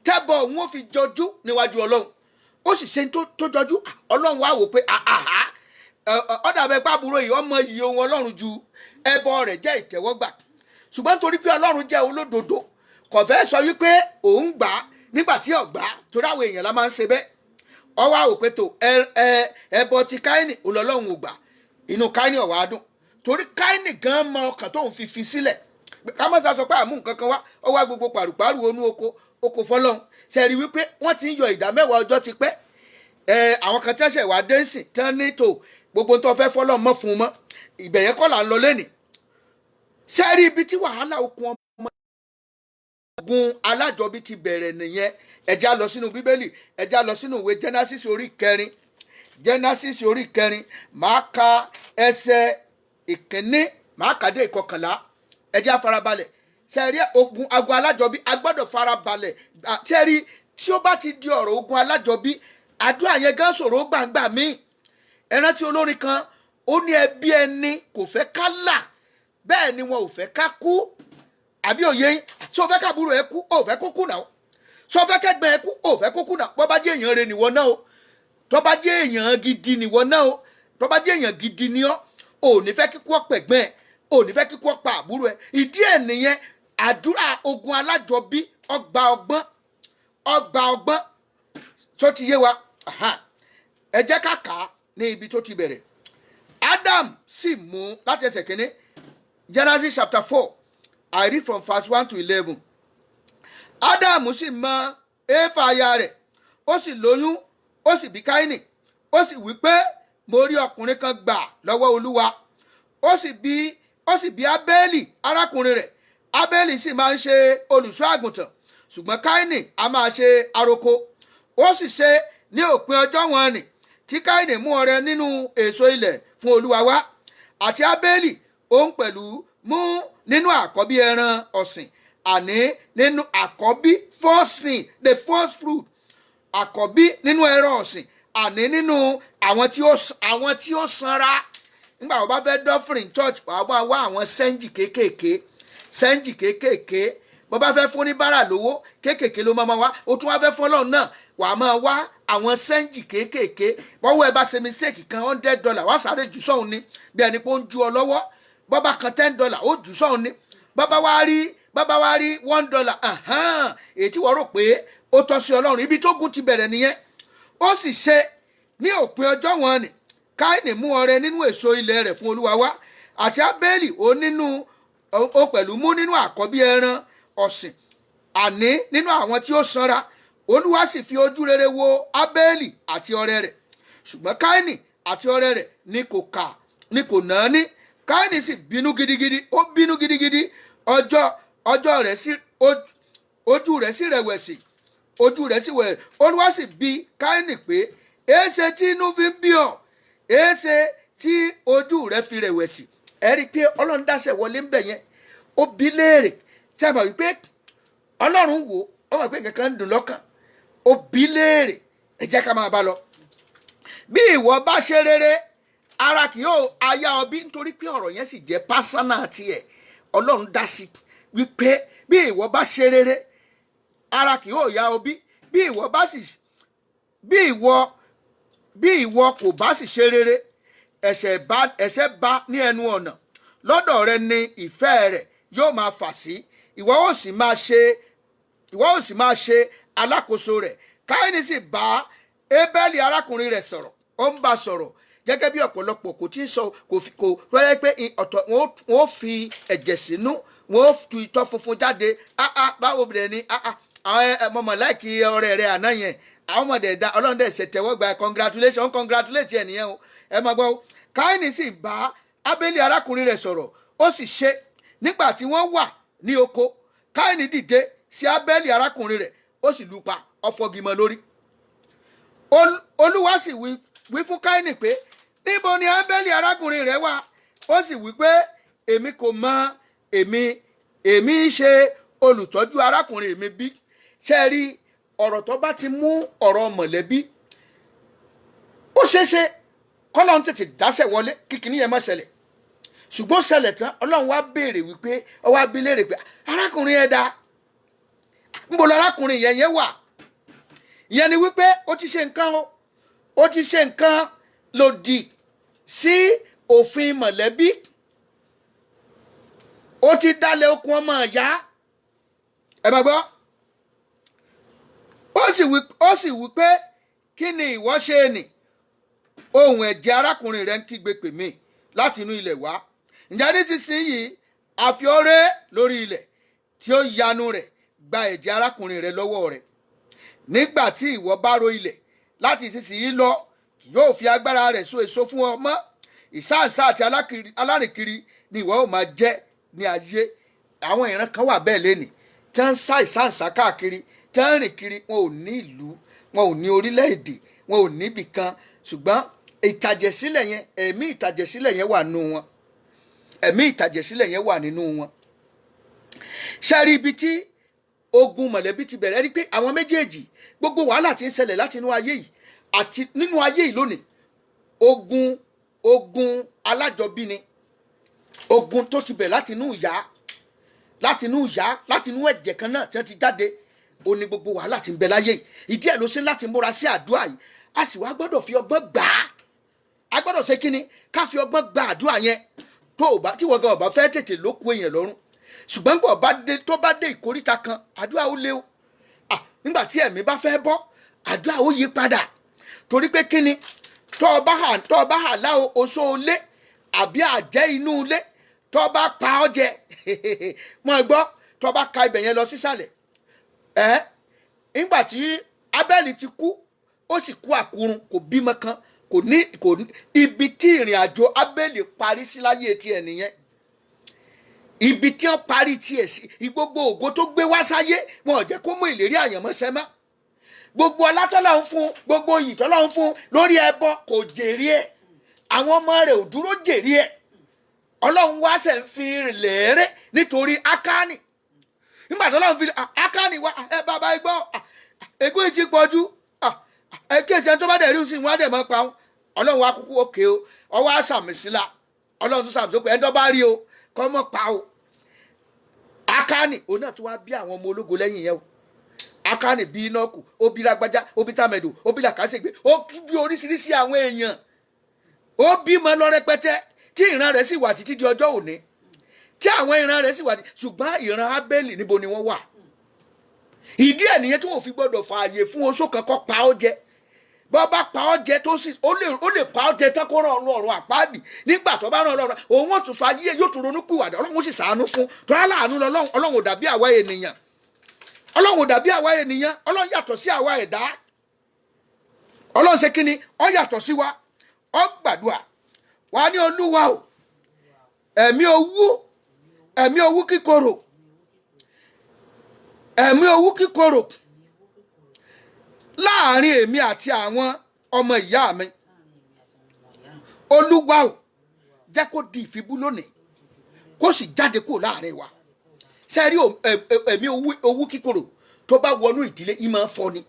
tẹ́bọ̀ òun ó fi jọjú níwájú Ọlọ́run ó sì ṣe tó jọjú. Ọlọ́run wá wò pé ọ̀dà bẹ́ẹ̀ pàbúrò yìí ọmọ yìí ohun Ọlọ́run ju ẹbọ rẹ̀ jẹ́ ìtẹ́wọ́gbà ṣùgbọ́n torí pé Ọlọ́run jẹ́ olódodo kò fẹ́ sọ wípé òun gbà á nígbà tí ọ̀gbà torí àwọn èèyàn la máa ń ṣe bẹ́ẹ̀. ọwọ́ àwòpẹ́ tó ẹbọ ti Káínì Ọlọ́run ò gbà inú Káínì ọ̀wá dùn torí Káínì gan mọ ọkàn tóun fi sílẹ̀ ká má sọ pé àmú nǹkan kan wá ó wá gbogbo pàrùpàrù onú oko fọlọ́run ṣe rí wípé wọ́n ti ń yọ ìdá mẹ́wàá ọjọ́ ti pẹ́ àwọn kan tí wọ́n ṣe wá dé ń sìn tán ní tò gbogbo tó fẹ́ fọlọ́run mọ́ fún un mọ́ ìbẹ̀yẹn kọ́ là ń lọ lẹ́nìí. ṣe rí ibi tí wàhálà okun ọmọ ogun Alájọbí ti bẹ̀rẹ̀ nìyẹn. ẹ já lọ sínú Bíbélì ẹ já lọ sínú ìwé Genesis orí kẹrin máa ka ẹsẹ̀ ìkíní máa kà dé ìkọkànlá. ẹ já farabalẹ̀ ṣe rí ogun Alájọbí a gbọ́dọ̀ farabalẹ̀ ṣe rí tí ó bá ti di ọ̀rọ̀ ogun Alájọbí àdúrà yẹn gan ṣòro gbàǹgbà míì. ẹ rántí olórin kan ó ní ẹbí ẹni kò fẹ́ ká là bẹ́ẹ̀ ni wọn ò fẹ́ ká kú àbí òye yín tí o fẹ́ káàbúrò ẹ kú ó fẹ́ kó kú náà tí o fẹ́ kẹ́gbẹ́ ẹ kú ó fẹ́ kó kú náà bọ́ bá jẹ́ èèyàn rẹ nìwọ náà o tó bá jẹ́ èèyàn gidi nìwọ náà o tó bá jẹ́ èèyàn gidi ni ọ́ ò ní fẹ́ kíkú ọ̀pẹ̀gbẹ́ ẹ ò ní fẹ́ kíkú ọ̀pá àbúrò ẹ. ìdí ẹ̀ nìyẹn àdúrà ogun Alájọbí ọgbà ọgbọ́n tó ti yé wa. ẹ jẹ́ ká kà á ní ibi tó ti bẹ̀rẹ̀. Adam sì mú láti ẹsẹ̀ kínní Genesis chapter 4 I read from verse 1 to 11. Adam sì mọ Éfà aya rẹ̀ ó sì lóyún ó sì bí Káínì ó sì wí pé mo rí ọkùnrin kan gbà lọ́wọ́ Olúwa ó sì bí Ábẹ́lì arákùnrin rẹ̀. Ábẹ́lì sì máa ń ṣe olùṣọ́ àgùntàn ṣùgbọ́n Káínì a máa ṣe àrokò. ó sì ṣe ní òpin ọjọ́ wọn nì tí Káínì mú ọrẹ nínú èso ilẹ̀ fún Olúwa wá àti Ábẹ́lì òun pẹ̀lú mú nínú àkọ́bí ẹran ọ̀sìn àní nínú àkọ́bí the first fruit àkọ́bí nínú ẹran ọ̀sìn àní nínú àwọn tí ó sanra. nígbà wọ́n bá fẹ́ dọ́fìrìn church wàá wá àwọn sẹ́ńjì kéékèèké bọ́ bá fẹ́ fún oníbàárà lówó kéékèèké ló máa wá ó tún wá fẹ́ fọ́lọ́run náà wàá máa wá àwọn sẹ́ńjì kéékèèké bọ́wọ́ ẹ bá ṣe mistake kan $100 wá sáré jù sọ́hun ni bí ẹni pé ó ń ju ọ lọ́wọ́ bọ́bá kan $10 ó jù sọ́hun ni bàbá wa rí $1 èyí tí wọ́n rò pé ó tọ́ sí Ọlọ́run. ibi tó gún ti bẹ̀rẹ̀ nìyẹn. ó sì ṣe ní òpin ọjọ́ wọn ni Káínì mú ọrẹ nínú èso ilẹ̀ rẹ̀ fún Olúwa wá àti Ábẹ́lì ó pẹ̀lú mú nínú àkọ́bí ẹran ọ̀sìn àní nínú àwọn tí ó sanra. Olúwa sì fi ojú rere wo Ábẹ́lì àti ọrẹ rẹ̀ ṣùgbọ́n Káínì àti ọrẹ rẹ̀ ni kò náání. Káínì sì bínú gidigidi ojú rẹ̀ sì rẹ̀wẹ̀sì. Olúwa sì bi Káínì pé èéṣe tí inú fi ń bí ọ èéṣe tí ojú rẹ̀ fi rẹ̀wẹ̀sì. ẹ rí i pé Ọlọ́run dáṣẹ wọlé ń bẹ̀ yẹn ó bi léèrè tí a mọ̀ wípé Ọlọ́run wò ó mọ̀ pé kankan ń dùn lọ́kàn ó bi léèrè. ẹ jẹ́ ká máa bá lọ. bí ìwọ bá ṣe rere ara kì yóò aya ọ bí nítorí pé ọ̀rọ̀ yẹn sì jẹ́ pásánà tiẹ̀ Ọlọ́run dá sí wípé bí ìwọ bá ṣe rere ara kì yóò ya ọ bí bí ìwọ kò bá sì ṣe rere ẹ̀ṣẹ̀ bá ní ẹnu ọ̀nà lọ́dọ̀ rẹ ni ìfẹ́ rẹ̀ yóò máa fà sí ìwọ ó sì máa ṣe alákòóso rẹ̀. Káínì sì bá Ébẹ́lì arákùnrin rẹ̀ sọ̀rọ̀ ó ń bá sọ̀rọ̀ gẹ́gẹ́ bí ọ̀pọ̀lọpọ̀ kò tí ń sọ kò rẹ́ pé ọ̀tọ̀ wọn ó fi ẹ̀jẹ̀ sínú wọn ó tu ìtọ́ funfun jáde báwo bẹ̀rẹ̀ ni àwọn mọ̀mọ́ láìkí ọ̀rẹ́ rẹ̀ àná yẹn àwọn ọmọdé ẹ̀dá ọlọ́run dẹ̀ ṣe tẹ́wọ́ gba congratulation congratulate ẹ̀ nìyẹn o ẹ máa gbọ́ Káínì sì bá Ábélì arákùnrin rẹ̀ sọ̀rọ̀ ó sì ṣe nígbà tí wọ́n wà ní oko Káínì dìde sí Ábélì arákùnrin rẹ̀ ó sì lù pa ó fọ́gi mọ́ lórí. Olúwa sì wí fún Káínì pé níbo ni Ábélì arákùnrin rẹ̀ wà? Ó sì wí pé èmi kò mọ̀, èmi ṣe olùtọ́jú arákùnrin mi bí. Ṣé rí ọ̀rọ̀ tó bá ti mú ọ̀rọ̀ mọ̀lẹ́bí ó ṣeéṣe kọ́lọ́run tètè dáṣẹ̀ wọlé kíkiní yẹn má ṣẹlẹ̀ ṣùgbọ́n ṣẹlẹ̀ tán Ọlọ́run wá béèrè wípé ó wá bi léèrè pé arákùnrin yẹn dá níbo lárákùnrin yẹn wà. Ìyẹn ni wípé ó ti ṣe nǹkan lòdì sí òfin mọ̀lẹ́bí, ó ti dálẹ̀ okùn ọmọ ìyá. Ẹ máa gbọ́ ó sì wí pé kí ni ìwọ ṣe nì? Ohùn ẹ̀jẹ̀ arákùnrin rẹ̀ ń kígbe pè mí láti inú ilẹ̀ wá. Ǹjẹ́ nísinsìnyí àfiọ́rẹ́ lórí ilẹ̀ tí ó yanu rẹ̀ gba ẹ̀jẹ̀ arákùnrin rẹ̀ lọ́wọ́ rẹ̀. Nígbà tí ìwọ bá ro ilẹ̀ láti ìsinsìnyí lọ kì yóò fi agbára rẹ̀ so èso fún ọ mọ́. Ìsáǹsá àti alárìnkiri ni ìwọ ó máa jẹ́ ní ayé. Àwọn ìran kan wà bẹ́ẹ̀ lénìí tí wọ́n ń sá ìsáǹsá káàkiri tí wọ́n ń rìn kiri, wọn ò ní ìlú, wọn ò ní orílẹ̀-èdè, wọn ò níbì kan, ṣùgbọ́n ìtàjẹ̀sílẹ̀ yẹn, ẹ̀mí ìtàjẹ̀sílẹ̀ yẹn wà nínú wọn. Ẹ̀mí ìtàjẹ̀sílẹ̀ yẹn wà nínú wọn. Ṣé rí ibi tí ogun mọ̀lẹ́bí ti bẹ̀rẹ̀ rí pé àwọn méjèèjì gbogbo wàhálà tí ń ṣẹlẹ̀ láti inú ayé yìí àti nínú ayé yìí lónìí ogun alájọbí ni. Ogun tó ti bẹ̀ láti inú ìyá láti inú ẹ̀jẹ̀ kan náà tí wọ́n ti jáde, ó ní gbogbo wàhálà tí ń bẹ láyé yìí. Ìdí ẹ̀ ló ṣe láti múra sí àdúrà yìí. A sì wá gbọ́dọ̀ fi ọgbọ́n gbà á. A gbọ́dọ̀ ṣe kíni ká fi ọgbọ́n gba àdúrà yẹn tí wọ́n gan ọba fẹ́ tètè ló kú èèyàn lọ́rùn. Ṣùgbọ́n tó bá dé ìkóríta kan àdúrà ó lé o. Nígbà tí ẹ̀mí bá fẹ́ bọ́ àdúrà ó yí padà. Torí pé kíni tó bá hà lá oṣó ilé àbí àjẹ́ inú ilé tó bá pa ọ́ jẹ mọ́ gbọ́ tó bá ka ibẹ̀ yẹn lọ sísàlẹ̀. Nígbà tí Ábẹ́lì ti kú ó sì kú àkúrun, kò bímọ kan, kò ní ibi tí ìrìn àjò Ábẹ́lì parí sí láyé tiẹ̀ nìyẹn. Ibi tí wọ́n parí tiẹ̀ sí, gbogbo ògo tó gbé wá sáyé wọn ò jẹ́ kó mú ìlérí àyànmọ́ṣẹ́ mọ́. Gbogbo ọlá tọ́lọ́run fún, gbogbo iyì tọ́lọ́run fún lórí ẹbọ kò jèrè ẹ̀. Àwọn ọmọ rẹ̀ ò dúró jèrè ẹ̀. Ọlọ́run wá ṣe ń fi lẹ́ẹ̀rẹ́ nítorí Ákánì. Nígbà tọ́lọ́run fi Ákánì wá bàbá igbó ègún ti pọ̀jù. Kéèsì ẹni tó bá dẹ̀ rí sí wọn á dẹ̀ mọ́ pa wọn. Ọlọ́run wá kúkú òkè o, ọwọ́ àṣàmì sílá. Ọlọ́run tó ṣàmì sókè ẹni tó bá rí o kọ́ mọ́ pa o. Ákánì òun náà tó wá bí àwọn ọmọ ológo lẹ́yìn yẹn o. Ákánì bí Ínákù, ó bí Lágbájá, ó bí Támẹ̀dù, ó bí Làkásègbè, ó bí oríṣiríṣi àwọn èèyàn. Ó bímọ lọ rẹpẹtẹ tí ìran rẹ̀ sì wà títí di ọjọ́ òní. Tí àwọn ìran rẹ̀ sì wà ṣùgbọ́n ìran Ábẹ́lì níbo ni wọ́n wà? Ìdí ẹ̀ nìyẹn tí wọ́n fi gbọ́dọ̀ fààyè fún oṣó kan kó pa ọ́ jẹ. Bọ́ bá pa ọ́ jẹ tó sì ó lè pa ọ́ jẹ tán kó rán ọ̀run àpáàdì. Nígbà tó bá rán ọ̀run òun ó tún fa yíyẹ yóò tún ronú pìwàdà. Ọlọ́run ó sì ṣàánú fún tọ́lá láàánú lọ́lọ́run. Ọlọ́run ò dàbí àwa ènìyàn. Ọlọ́run yàtọ̀ sí àwa ẹ̀dá. Ọlọ́run ṣe kíni ó yàtọ̀ sí wa. Ó gbàdúrà wà ní Olúwa o ẹ̀mí owú kíkorò láàrin èmi àti àwọn ọmọ ìyá mi. Olúwa o jẹ́ kó di ìfibú lónìí kó sì jáde kúrò láàrin wa. Ṣé rí ẹ̀mí owú kíkorò tó bá wọnú ìdílé yìí máa ń fọ́ ni.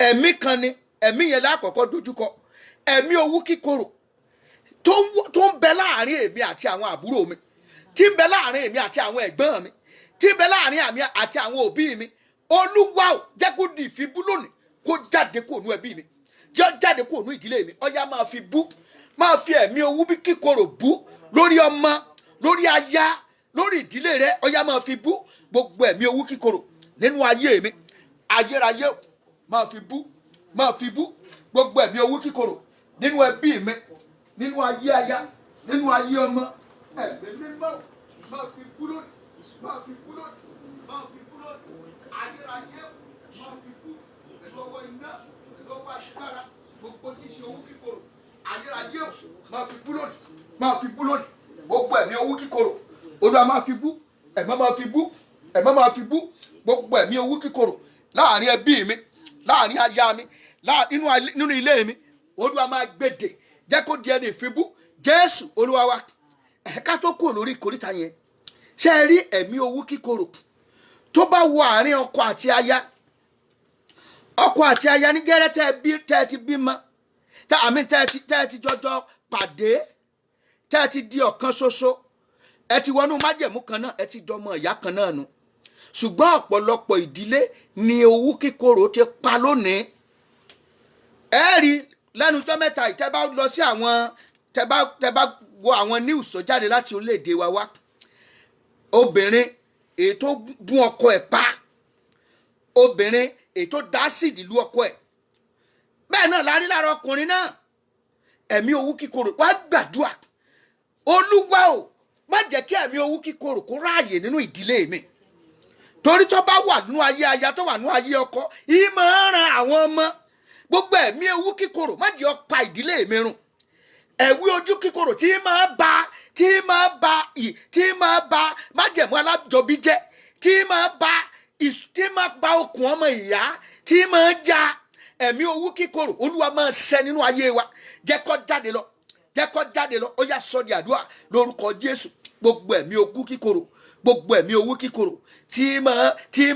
Ẹ̀mí kan ni ẹ̀mí yẹn lákọ̀ọ́kọ́ dojúkọ. Ẹ̀mí owú kíkorò tó ń bẹ láàrin èmi àti àwọn àbúrò mi, tí ń bẹ láàrin èmi àti àwọn ẹ̀gbọ́n mi, tí ń bẹ láàrin àmì àti àwọn òbí mi. Olúwa o jẹ́ kó di ìfibú lónìí kó jáde kúrò nú ẹbí mi, jẹ́ jáde kúrò nú ìdílé mi. Ọ̀yá máa fi ẹ̀mí owú bí kíkorò bú lórí ọmọ, lórí aya, lórí ìdílé rẹ. Ọ̀yá máa fi bú gbogbo ẹ̀mí owú kíkorò nínú ayé mi. Ayérayé máa fi bú gbogbo ẹ̀mí owú kíkorò nínú ẹbí mi, nínú ayé aya, nínú ayé ọmọ. Ẹ̀mí mímọ́ máa fi bú lónìí, máa fi bú lónìí, máa fi bú lónìí. Ayérayé máa fi bú pẹ̀lú ọwọ́ iná, ayérayé o máa fi bú lónìí máa fi bú lónìí gbogbo ẹ̀mí owú kíkorò Olúwa máa fi bú ẹ̀mọ́ máa fi bú ẹ̀mọ́ máa fi bú gbogbo ẹ̀mí owú kíkorò láàrin ẹbí mi láàrin aya mi nínú ilé mi Olúwa máa gbèdè jẹ́ kó di ẹni ìfibú Jésù Olúwa wa ká tó kúrò lórí ìkórìtà yẹn ṣe é rí ẹ̀mí owú kíkorò tó bá wọ àárín ọkọ àti aya ní gẹ́rẹ́ tẹ́ ẹ ti bímọ tẹ́ ẹ ti jọjọ pàdé tẹ́ ẹ ti di ọ̀kan ṣoṣo ẹ ti wọnú májẹ̀mú kan náà ẹ ti dọmọ ìyá kan náà nù ṣùgbọ́n ọ̀pọ̀lọpọ̀ ìdílé ni owú kíkorò ti pa lónìí ẹ rí lẹ́nu tó mẹ́ta yìí tẹ́ bá lọ sí àwọn tẹ́ bá wo àwọn news tó jáde láti orílẹ̀-èdè wa wá obìnrin èyí tó gún ọkọ ẹ̀ pa obìnrin èyí tó dá síìdì lu ọkọ ẹ̀ bẹ́ẹ̀ náà lárí lára ọkùnrin náà ẹ̀mí owú kíkorò wá gbàdúrà Olúwa o má jẹ́ kí ẹ̀mí owú kíkorò kó ráàyè nínú ìdílé mi torí tó bá wà nínú ayé aya tó wà nínú ayé ọkọ yìí máa ń ran àwọn ọmọ gbogbo ẹ̀mí owú kíkorò má jẹ́ ó pa ìdílé mi run ẹ̀wí ojú kíkorò tí máa ba májẹ̀mú alájọbí jẹ́ tí máa ba okùn ọmọ ìyá tí máa já ẹ̀mí owú kíkorò Olúwa máa ṣẹ nínú ayé wa jẹ́ kó jáde lọ ó yá sọ di àdúrà lórúkọ Jésù gbogbo ẹ̀mí owú kíkorò gbogbo ẹ̀mí owú kíkorò tí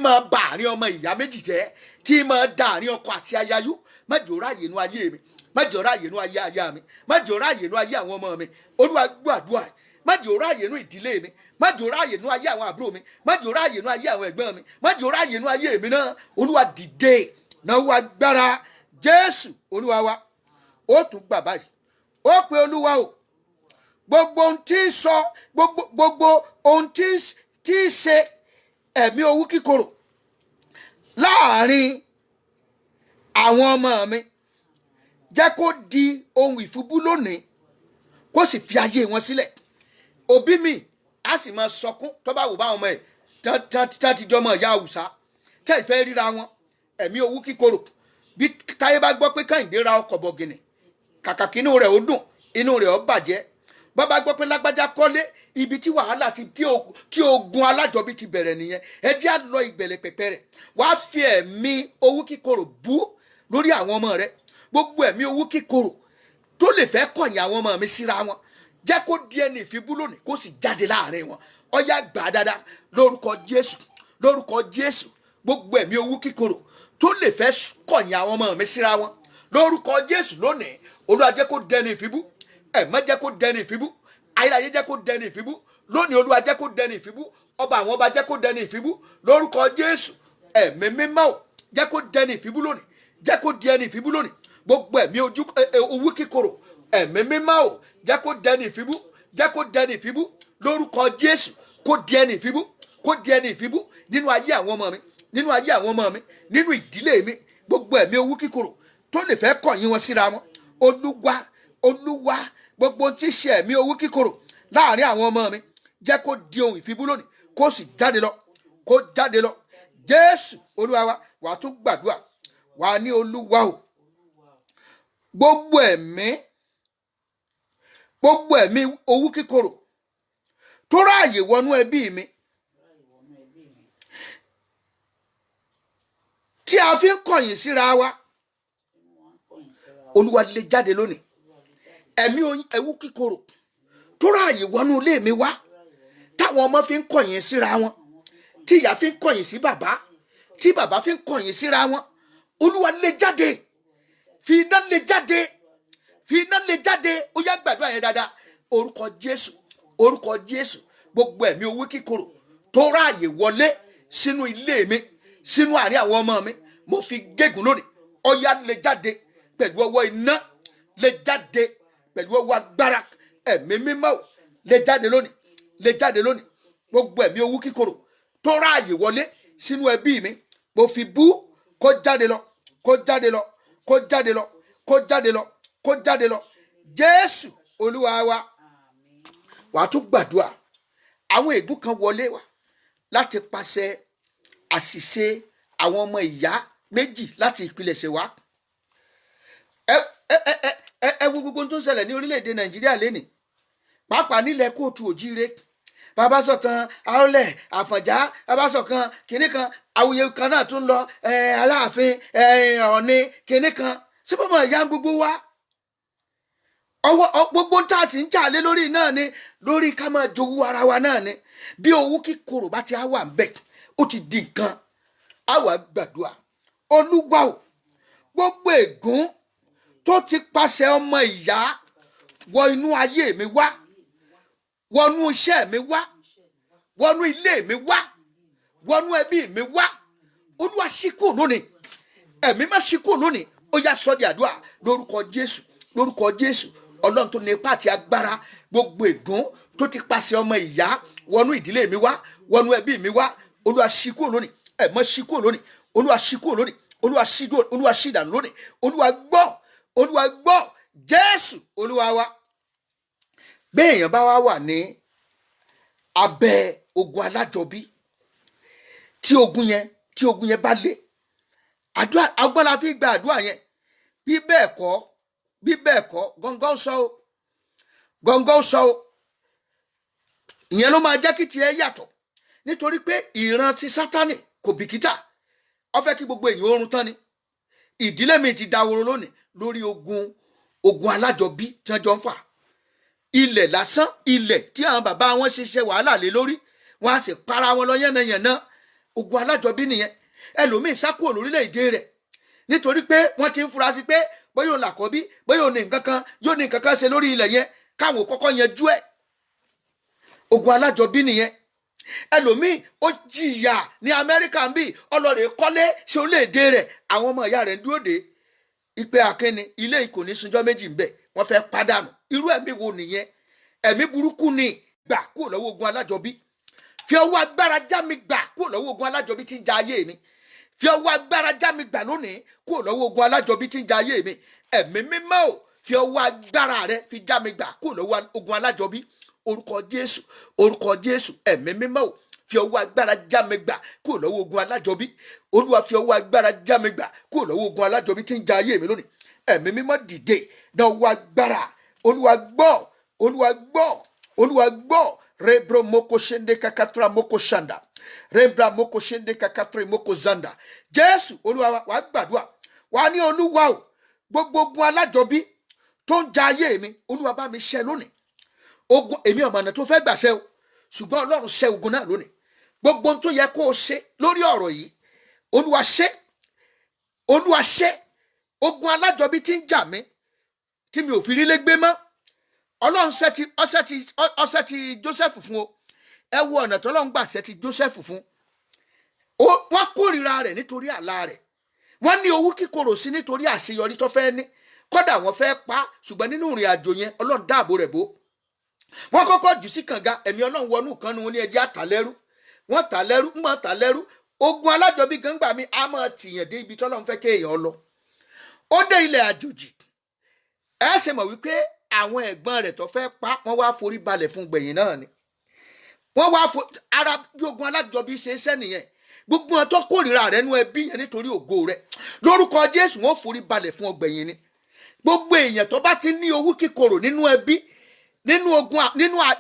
máa ba àárín ọmọ ìyá méjì jẹ́ tí máa da àárín ọkọ àti ayáyú má jẹ́ ó ráàyè nínú ayé mi má jẹ́ ó ráàyè nínú ayé aya mi má jẹ́ ó ráàyè nínú ayé àwọn ọmọ mi Olúwa gbọ́ àdúrà má jẹ́ ó ráàyè nínú ìdílé mi má jẹ́ ó ráàyè nínú ayé àwọn àbúrò mi má jẹ́ ó ráàyè nínú ayé àwọn ẹ̀gbọ́n mi má jẹ́ ó ráàyè nínú ayé mi náà Olúwa dìde náwó agbára Jésù Olúwa wa ó tún gbà báyìí ó pe Olúwa o gbogbo ohun tí ń sọ gbogbo ohun tí ń ṣe ẹ̀mí owú kíkorò láàrin àwọn ọmọ mi jẹ́ kó di ohun ìfibú lónìí kó sì fi ayé wọn sílẹ̀ òbí mi á sì máa sọkún tó bá wò bá ọmọ ẹ̀ tán ti jọmọ ìyá Haúsá tẹ́ ìfẹ́ ríra wọn ẹ̀mí owú kíkorò bí Táyé bá gbọ́ pé Kẹ́hìndé ra ọkọ̀ bọ̀gìnì kàkà kí inú rẹ̀ ó dùn inú rẹ̀ ó bàjẹ́ bàbá gbọ́ pé lágbájá kọ́lé ibi tí wàhálà tí ogun alájọbí ti bẹ̀rẹ̀ nìyẹn ẹ jẹ́ á lọ ìgbẹ̀lẹ̀ pẹ̀pẹ̀ rẹ̀ wàá fi ẹ̀mí owú kíkorò bú lórí àwọn ọmọ rẹ̀ gbogbo ẹ̀mí owú kíkorò tó lè fẹ́ kọ̀yìn àwọn ọmọ mi síra wọn jẹ́ kó di ẹni ìfibú lónìí kó sì jáde láàrin wọn ọyá gbà dáadáa lórúkọ Jésù gbogbo ẹ̀mí owú kíkorò tó lè fẹ́ kọ̀yìn àwọn ọmọ mi síra wọn lórúkọ Jésù lónìí Olúwa jẹ́ kó dẹni ìfibú ẹ̀mọ́ jẹ́ kó dẹni ìfibú ayérayé jẹ́ kó dẹni ìfibú lónìí Olúwa jẹ́ kó dẹni ìfibú ọba àwọn ọba jẹ́ kó dẹni ìfibú lórúkọ Jésù ẹ̀mí mímọ́ ò jẹ́ kó dẹni ìfibú lónìí jẹ́ kó di ẹni ìfibú lónìí gbogbo ẹ̀mí owú kíkorò ẹ̀mí mímọ́ ò jẹ́ kó dẹni ìfibú jẹ́ kó dẹni ìfibú lórúkọ Jésù kó di ẹni ìfibú kó di ẹni ìfibú nínú ayé àwọn ọmọ mi nínú ayé àwọn ọmọ mi nínú ìdílé mi gbogbo ẹ̀mí owú kíkorò tó lè fẹ́ kọ̀yìn wọn síra wọn Olúwa gbogbo tí ṣe ẹ̀mí owú kíkorò láàrin àwọn ọmọ mi jẹ́ kó di ohun ìfibú lónìí kó sì jáde lọ Jésù Olúwa wa wàá tún gbàdúrà wàá ní Olúwa o gbogbo ẹ̀mí owú kíkorò tó ráàyè wọnú ẹbí mi tí a fi ń kọ̀yìn síra wa Olúwa lè jáde lónìí ẹ̀mí owú kíkorò tó ráàyè wọnú ilé mi wá táwọn ọmọ fi ń kọ̀yìn síra wọn tí ìyá fi ń kọ̀yìn sí bàbá tí bàbá fi ń kọ̀yìn síra wọn Olúwa lè jáde fi iná lè jáde ó yá gbàdúrà yẹn dáadáa orúkọ Jésù gbogbo ẹ̀mí owú kíkorò tó ráàyè wọlé sínú ilé mi sínú àárín àwọn ọmọ mi mo fi gégùn lónìí ó yá lè jáde pẹ̀lú ọwọ́ iná lè jáde pẹ̀lú ọwọ́ agbára ẹ̀mí mímọ́ lè jáde lónìí gbogbo ẹ̀mí owú kíkorò tó ráàyè wọlé sínú ẹbí mi mo fi bú kó jáde lọ Jésù Olúwa wa wàá tún gbàdúrà àwọn ègún kan wọlé wa láti pàṣẹ àṣìṣe àwọn ọmọ ìyá méjì láti ìpilẹ̀ṣẹ̀ wa ẹ wo gbogbo tó ń ṣẹlẹ̀ ní orílẹ̀-èdè Nàìjíríà lénìí pàápàá nílẹ̀ kóòtù òjíire bàbá sọ̀kan Àọ́lẹ̀ Àfọ̀njá bàbá sọ̀kan kìnní kan awuye kan náà tún lọ Aláàfin Ọ̀ọ̀ni kìnní kan ṣé bọ́mọ ìyá gbogbo wa ọwọ́ gbogbo tá a sì ń jà lé lórí náà ni lórí ká máa jowú ara wa náà ni bí owó kíkorò bá ti á wà ń bẹ̀ ó ti di nǹkan á wà gbàdúrà Olúwa o gbogbo ègún tó ti pàṣẹ ọmọ ìyá wọ inú ayé mi wá wọnú iṣẹ́ mi wá wọnú ilé mi wá wọnú ẹbí mi wá Olúwa ṣí kúrò lónìí ẹ̀mí má ṣí kúrò lónìí ó yá sọ di àdúrà lórúkọ Jésù lórúkọ Jésù Ọlọ́run tó ní ipá àti agbára gbogbo ègún tó ti pàṣẹ ọmọ ìyá wọnú ìdílé mi wá wọnú ẹbí mi wá Olúwa ṣí kúrò lónìí ẹ̀mọ́ ṣí kúrò lónìí Olúwa ṣí kúrò lónìí Olúwa ṣí dànù lónìí Olúwa gbọ́ Jésù Olúwa wa béèyàn bá wà ní abẹ́ ogun alájọbí tí ogun yẹn bá lé àdúrà agbára fi gba àdúrà yẹn bí bẹ́ẹ̀ kọ́ gọ́ngọ́ sọ o ìyẹn ló máa jẹ́ kí tiẹ̀ yàtọ̀ nítorí pé ìran ti Sátánì kò bìkítà ó fẹ́ kí gbogbo èèyàn oorun tán ni ìdílé mi ti dáworo lónìí lórí ogun alájọbí tí wọ́n jọ ń fà ilẹ̀ lásán ilẹ̀ tí àwọn bàbá wọn ṣiṣẹ́ wàhálà lé lórí wọn á sì para wọn lọ yánnayànna ogun alájọbí nìyẹn ẹlòmíín sá kúrò lórílẹ̀‐èdè rẹ̀ nítorí pé wọ́n ti ń fura sí pé bóyá òun làkọ́bí bóyá òun ní nǹkan kan yóò ní nǹkan kan ṣe lórí ilẹ̀ yẹn káwọn kọ́kọ́ yanjú ẹ̀ ogun alájọbí nìyẹn ẹlòmíín ó jìyà ní Amẹ́ríkà ń bì ọlọ́rẹ̀ kọ́lé ṣe orílẹ̀‐èdè rẹ̀ àwọn ọmọ ìyá rẹ̀ ń dúró dé ìpè akínni ilé ìkòní sunjọ́ méjì ń bẹ̀ wọ́n fẹ́ pàdánù irú ẹ̀mí wo nìyẹn ẹ̀mí burúkú ni gbà kúrò lọ́wọ́ ogun alájọbí fi ọwọ́ agbára já mi gbà kúrò lọ́wọ́ ogun alájọbí tí ń ja ayé mi fi ọwọ́ agbára já mi gbà lónìí kúrò lọ́wọ́ ogun alájọbí tí ń ja ayé mi ẹ̀mí mímọ́ o fi ọwọ́ agbára rẹ fi já mi gbà kúrò lọ́wọ́ ogun alájọbí orúkọ Jésù ẹ̀mí mímọ́ o fi ọwọ́ agbára já mi gbà kúrò lọ́wọ́ ogun alájọbí Olúwa fi ọwọ́ agbára já mi gbà kúrò lọ́wọ́ ogun alájọbí tí ń ja ayé mi lónìí ẹ̀mí mímọ́ dìde náà ọwọ́ agbára Olúwa gbọ́ rebro moko shende kakatra moko shanda rebra moko shende kakatre moko zanda Jésù Olúwa wá gbàdúrà wá ní Olúwa o gbogbo ogun alájọbí tó ń ja ayé mi Olúwa bá mi ṣẹ́ lónìí ogun èmi ọ̀mọ̀nà tó fẹ́ gbàṣẹ́ o ṣùgbọ́n Ọlọ́run ṣẹ́ ogun náà lónìí gbogbo ohun tó yẹ kó o ṣe lórí ọ̀rọ̀ yìí Olúwa ṣẹ́ ogun alájọbí tí ń jà mí tí mi ò fi rí lé gbé mọ́ Ọlọ́run ọṣẹ́ ti Joseph fún o ẹ wo ọ̀nà tó lọ́n gbà ṣẹ́ ti Joseph fún wọ́n kórìíra rẹ̀ nítorí àlá rẹ̀ wọ́n ní owú kíkorò sí nítorí àṣeyọrí tó fẹ́ ní kódà wọ́n fẹ́ pa ṣùgbọ́n nínú ìrìn àjò yẹn Ọlọ́run dáàbò rẹ̀ bò wọ́n kọ́kọ́ jù sí kànga ẹ̀mí Ọlọ́run wọnú kan ní wọn ní ẹjẹ́ àtàlẹ́rú wọ́n tàlẹ́rú mọ́ tàlẹ́rú ogun alájọbí gangba mi a máa tìyàn dé ibi tọ́lọ́run fẹ́ kéèyàn lọ ó dé ilẹ̀ àjòjì ẹ ṣe mọ̀ wípé àwọn ẹ̀gbọ́n rẹ̀ tó fẹ́ pa wọ́n wá forí balẹ̀ fún gbẹ̀yìn náà ni wọ́n wá ara bí ogun alájọbí ṣe ṣẹ́ nìyẹn gbogbo wọn tó kórìíra rẹ̀ nú ẹbí yẹn nítorí ògo rẹ̀ lórúkọ Jésù wọ́n forí balẹ̀ fún ọgbẹ̀yìn ni gbogbo èèyàn tó bá ti ní owú kíkorò nínú ẹbí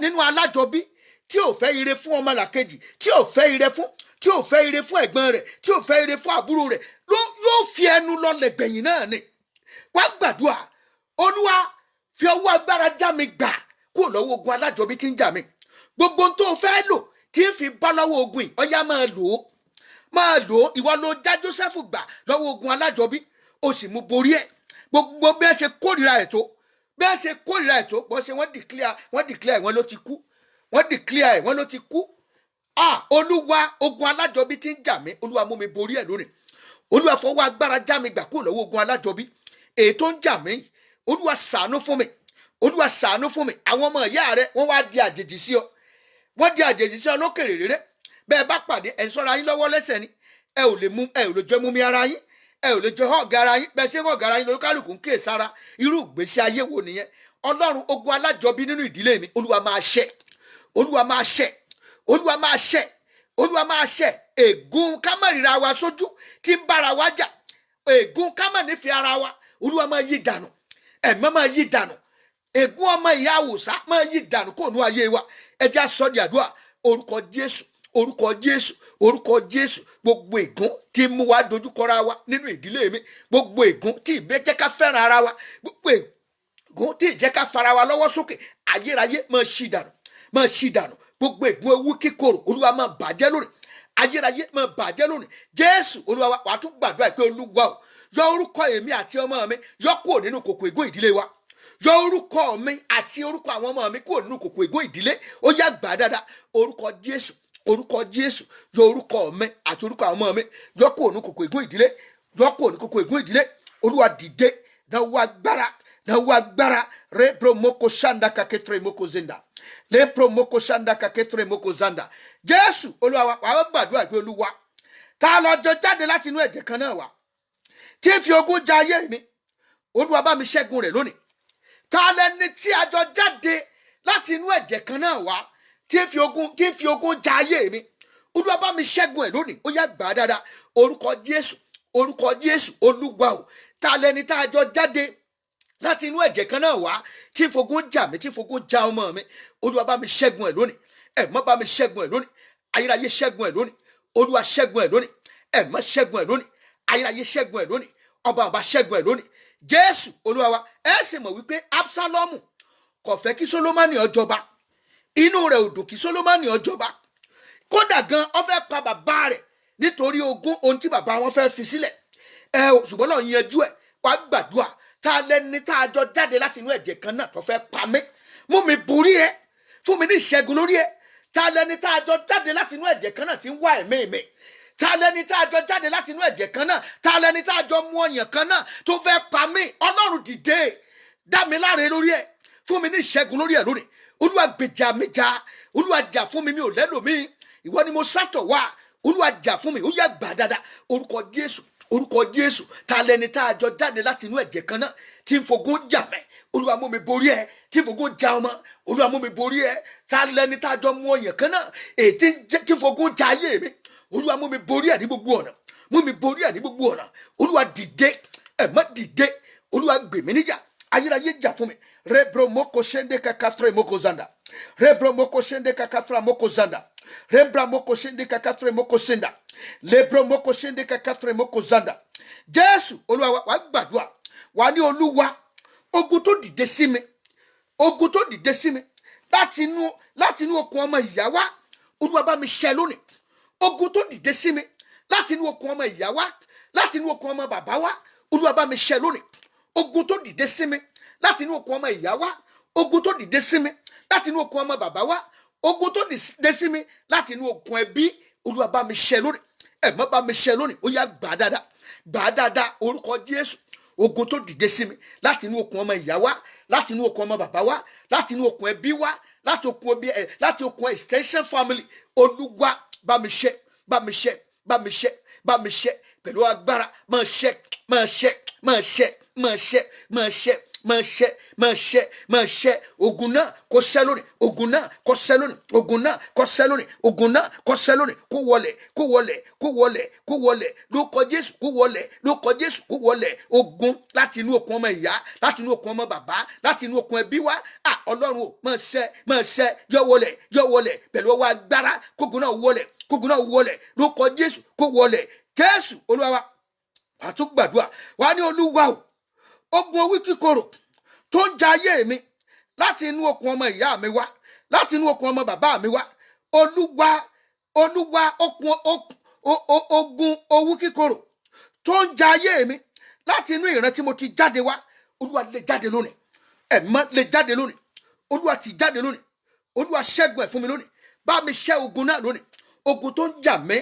nínú alájọbí tí ò fẹ́ ire fún ọmọlàkejì tí ò fẹ́ ire fún ẹ̀gbọ́n rẹ̀ tí ò fẹ́ ire fún àbúrò rẹ̀ yóò fi ẹnu lọlẹ̀ gbẹ̀yìn náà ni wá gbàdúrà Olúwa fi ọwọ́ agbára já mi gbà kúrò lọ́wọ́ ogun alájọbí tí ń jà mí gbogbo tó fẹ́ lò tí ń fi bá lọ́wọ́ ogun yìí ọ̀yá máa lò ó ìwọ ló já Joseph gbà lọ́wọ́ ogun alájọbí ó sì mú borí ẹ̀ gbogbo bí ẹ ṣe kórìíra ẹ̀ tó bọ́ ṣe wọ́n declare wọn ló ti kú wọ́n declare wọn ló ti kú Olúwa ogun alájọbí tí ń jà mí Olúwa mú mi borí ẹ̀ lónìí Olúwa fọwọ́ agbára já mi gbà kúrò lọ́wọ́ ogun alájọbí èyí tó ń jà mí Olúwa ṣàánú fún mi àwọn ọmọ ìyá rẹ wọ́n wá di àjèjì sí ọ lókèrè rere bẹ́ẹ̀ bá pàdé ẹ̀ ń sọ́ra yín lọ́wọ́ lẹ́sẹ̀ ni ẹ ò lè jọ mú mi ara yín ẹ ò lè jọ họ́ọ̀gì ara yín bẹ́ẹ̀ ṣe họ́ọ̀gì ara yín lórí kálukú ń kíyè sára irú ìgbésí ayé wo nìyẹn Ọlọ́run ogun alájọbí nínú ìdílé mi Olúwa máa ṣẹ́ ègún ká má ríra wa sójú tí ń bára wa jà ègún ká má nífẹ̀ẹ́ ara wa Olúwa máa yí dànù ẹ̀mọ́ máa yí dànù ègún ọmọ ìyá àwòsá máa yí dànù kó nu ayé wa ẹ jẹ́ á sọ di àdúrà orúkọ Jésù orúkọ Jésù orúkọ Jésù gbogbo ègún tí mú wa dojúkọra wa nínú ìdílé mi gbogbo ègún tí ìbẹ́ jẹ́ ká fẹ́ràn ara wa gbogbo ègún tí ìjẹ́ ká fara wa lọ́wọ́ sókè ayérayé máa ṣí dànù gbogbo ègún ewu kíkorò olúwa máa bàjẹ́ lónìí ayérayé máa bàjẹ́ lónìí Jésù olúwa wa wàá tún gbàdúrà pé olúwa o yọ orúkọ èmi àti ọmọ mi yọ kúrò nínú kòkò ègún ìdílé wa yọ orúkọ mi àti orúkọ àwọn ọmọ mi kúrò nínú kòkò ègún ìdílé ó yá gbà dáadáa orúkọ Jésù orúkọ Jésù yọ orúkọ mi àti orúkọ àwọn ọmọ mi yọ kúrò nínú kòkò ègún ìdílé yọ kúrò nínú kòkò ègún ìdílé olúwa dìde náwó agbára rebro moko shanda kaketre moko zenda lepro moko shanda kaketre moko zanda Jésù olúwa wa wàá gbàdúrà pé olúwa ta lọ́jọ́ jáde láti inú ẹ̀jẹ̀ kan náà wá tí fi ogun ja ayé mi olúwa bá mi ṣẹ́gun rẹ̀ lónìí ta lẹni tí a jọ jáde láti inú ẹ̀jẹ̀ kan náà wá tí fi ogun ja ayé mi olúwa bá mi ṣẹ́gun ẹ̀ lónìí ó yá gbà á dáadáa orúkọ Jésù olúwa o ta lẹni tá a jọ jáde láti inú ẹ̀jẹ̀ kan náà wá tí fogun jà mí tí fogun ja ọmọ mi olúwa bá mi ṣẹ́gun ẹ̀ lónìí ẹ̀mọ́ bá mi ṣẹ́gun ẹ̀ lónìí ayérayé ṣẹ́gun ẹ̀ lónìí olúwa ṣẹ́gun ẹ̀ lónìí ẹ̀mọ́ ṣẹ́gun ẹ̀ lónìí ayérayé ṣẹ́gun ẹ̀ lónìí ọba ṣẹ́gun ẹ̀ lónìí Jésù olúwa wa ẹ sì mọ̀ wípé Absalomu kò fẹ́ kí Solomoni ó jọba inú rẹ̀ ò dùn kí Solomoni ó jọba kódà gan ó fẹ́ pa bàbá rẹ̀ nítorí ogún ohun tí bàbá wọn fẹ́ fi sílẹ̀ ṣùgbọ́n náà yanjú ẹ̀ wàá gbàdúrà tá a lẹni tá a jọ jáde láti inú ẹ̀jẹ̀ kan náà tó fẹ́ pa mí mú mi borí ẹ fún mi ní ìṣẹ́gun lórí ẹ tá a lẹni tá a jọ jáde láti inú ẹ̀jẹ̀ kan náà tí ń wá ẹ̀mí mi tá a lẹni tá a jọ jáde láti inú ẹ̀jẹ̀ kan náà tá a lẹni tá a jọ mú ọyàn kan náà tó fẹ́ pa mí Ọlọ́run dìde dá mi láre lórí ẹ fún mi ní ìṣẹ́gun lórí ẹ lónìí Olúwa gbèjà mi jà Olúwa jà fún mi mi ò lẹ́lòmíì ìwọ ni mo sátọ̀ wá Olúwa jà fún mi ó yá gbà dáadáa orúkọ Jésù ta lẹni tá a jọ jáde láti inú ẹ̀jẹ̀ kan náà tí ń fogun jà mẹ́ Olúwa mú mi borí ẹ tí ń fogun jà ọmọ Olúwa mú mi borí ẹ ta lẹni tá a jọ mú ọyàn kan náà èyí tí ń fogun jà ayé mi Olúwa mú mi borí ẹ ní gbogbo ọ̀nà Olúwa dìde ẹ̀mọ́ dìde Olúwa gbè mí níjà ayérayé jà fún mi rebro moko shende kakatre moko zanda rebro moko shende kakatra moko zanda rembra moko shende kakatre moko senda lebro moko shende kakatre moko zanda Jésù olúwa wa gbàdúrà wà ní olúwa ogun tó dìde sí mi láti inú okùn ọmọ ìyá wa olúwa bá mi ṣẹ́ lónìí ogun tó dìde sí mi láti inú okùn ọmọ ìyá wa láti inú okùn ọmọ bàbá wa olúwa bá mi ṣẹ́ lónìí ogun tó dìde sí mi láti inú okùn ọmọ ìyá wa ogun tó dìde sí mi láti inú okùn ọmọ bàbá wa ogun tó dìde sí mi láti inú okùn ẹbí olúwa bá mi ṣẹ́ lónìí ẹ̀mọ́ bá mi ṣẹ́ lónìí ó yá gbà dáadáa orúkọ Jésù ogun tó dìde sí mi láti inú okùn ọmọ ìyá wa láti inú okùn ọmọ bàbá wa láti inú okùn ẹbí wa láti okùn extension family olúwa bá mi ṣẹ́ pẹ̀lú agbára máa ṣẹ́ ogun náà kó ṣẹ́ lónìí ogun náà kó ṣẹ́ lónìí kó wọlẹ̀ lórúkọ Jésù kó wọlẹ̀ ogun láti inú okùn ọmọ ìyá láti inú okùn ọmọ bàbá láti inú okùn ẹbí wa Ọlọ́run o máa ṣẹ́ yọ wọlẹ̀ pẹ̀lú ọwọ́ agbára kógun náà wọlẹ̀ lórúkọ Jésù kó wọlẹ̀ Jésù olúwa wa àtúgbàdúrà wà ní olúwa o ogun owí kíkorò tó ń ja ayé mi láti inú okùn ọmọ ìyá mi wá láti inú okùn ọmọ bàbá mi wá olúwa ogun owí kíkorò tó ń ja ayé mi láti inú ìran tí mo ti jáde wá olúwa lè jáde lónìí ẹ̀mọ́ lè jáde lónìí olúwa ti jáde lónìí olúwa ṣẹ́gun ẹ̀ fún mi lónìí bá mi ṣẹ́ ogun náà lónìí ogun tó ń jà mí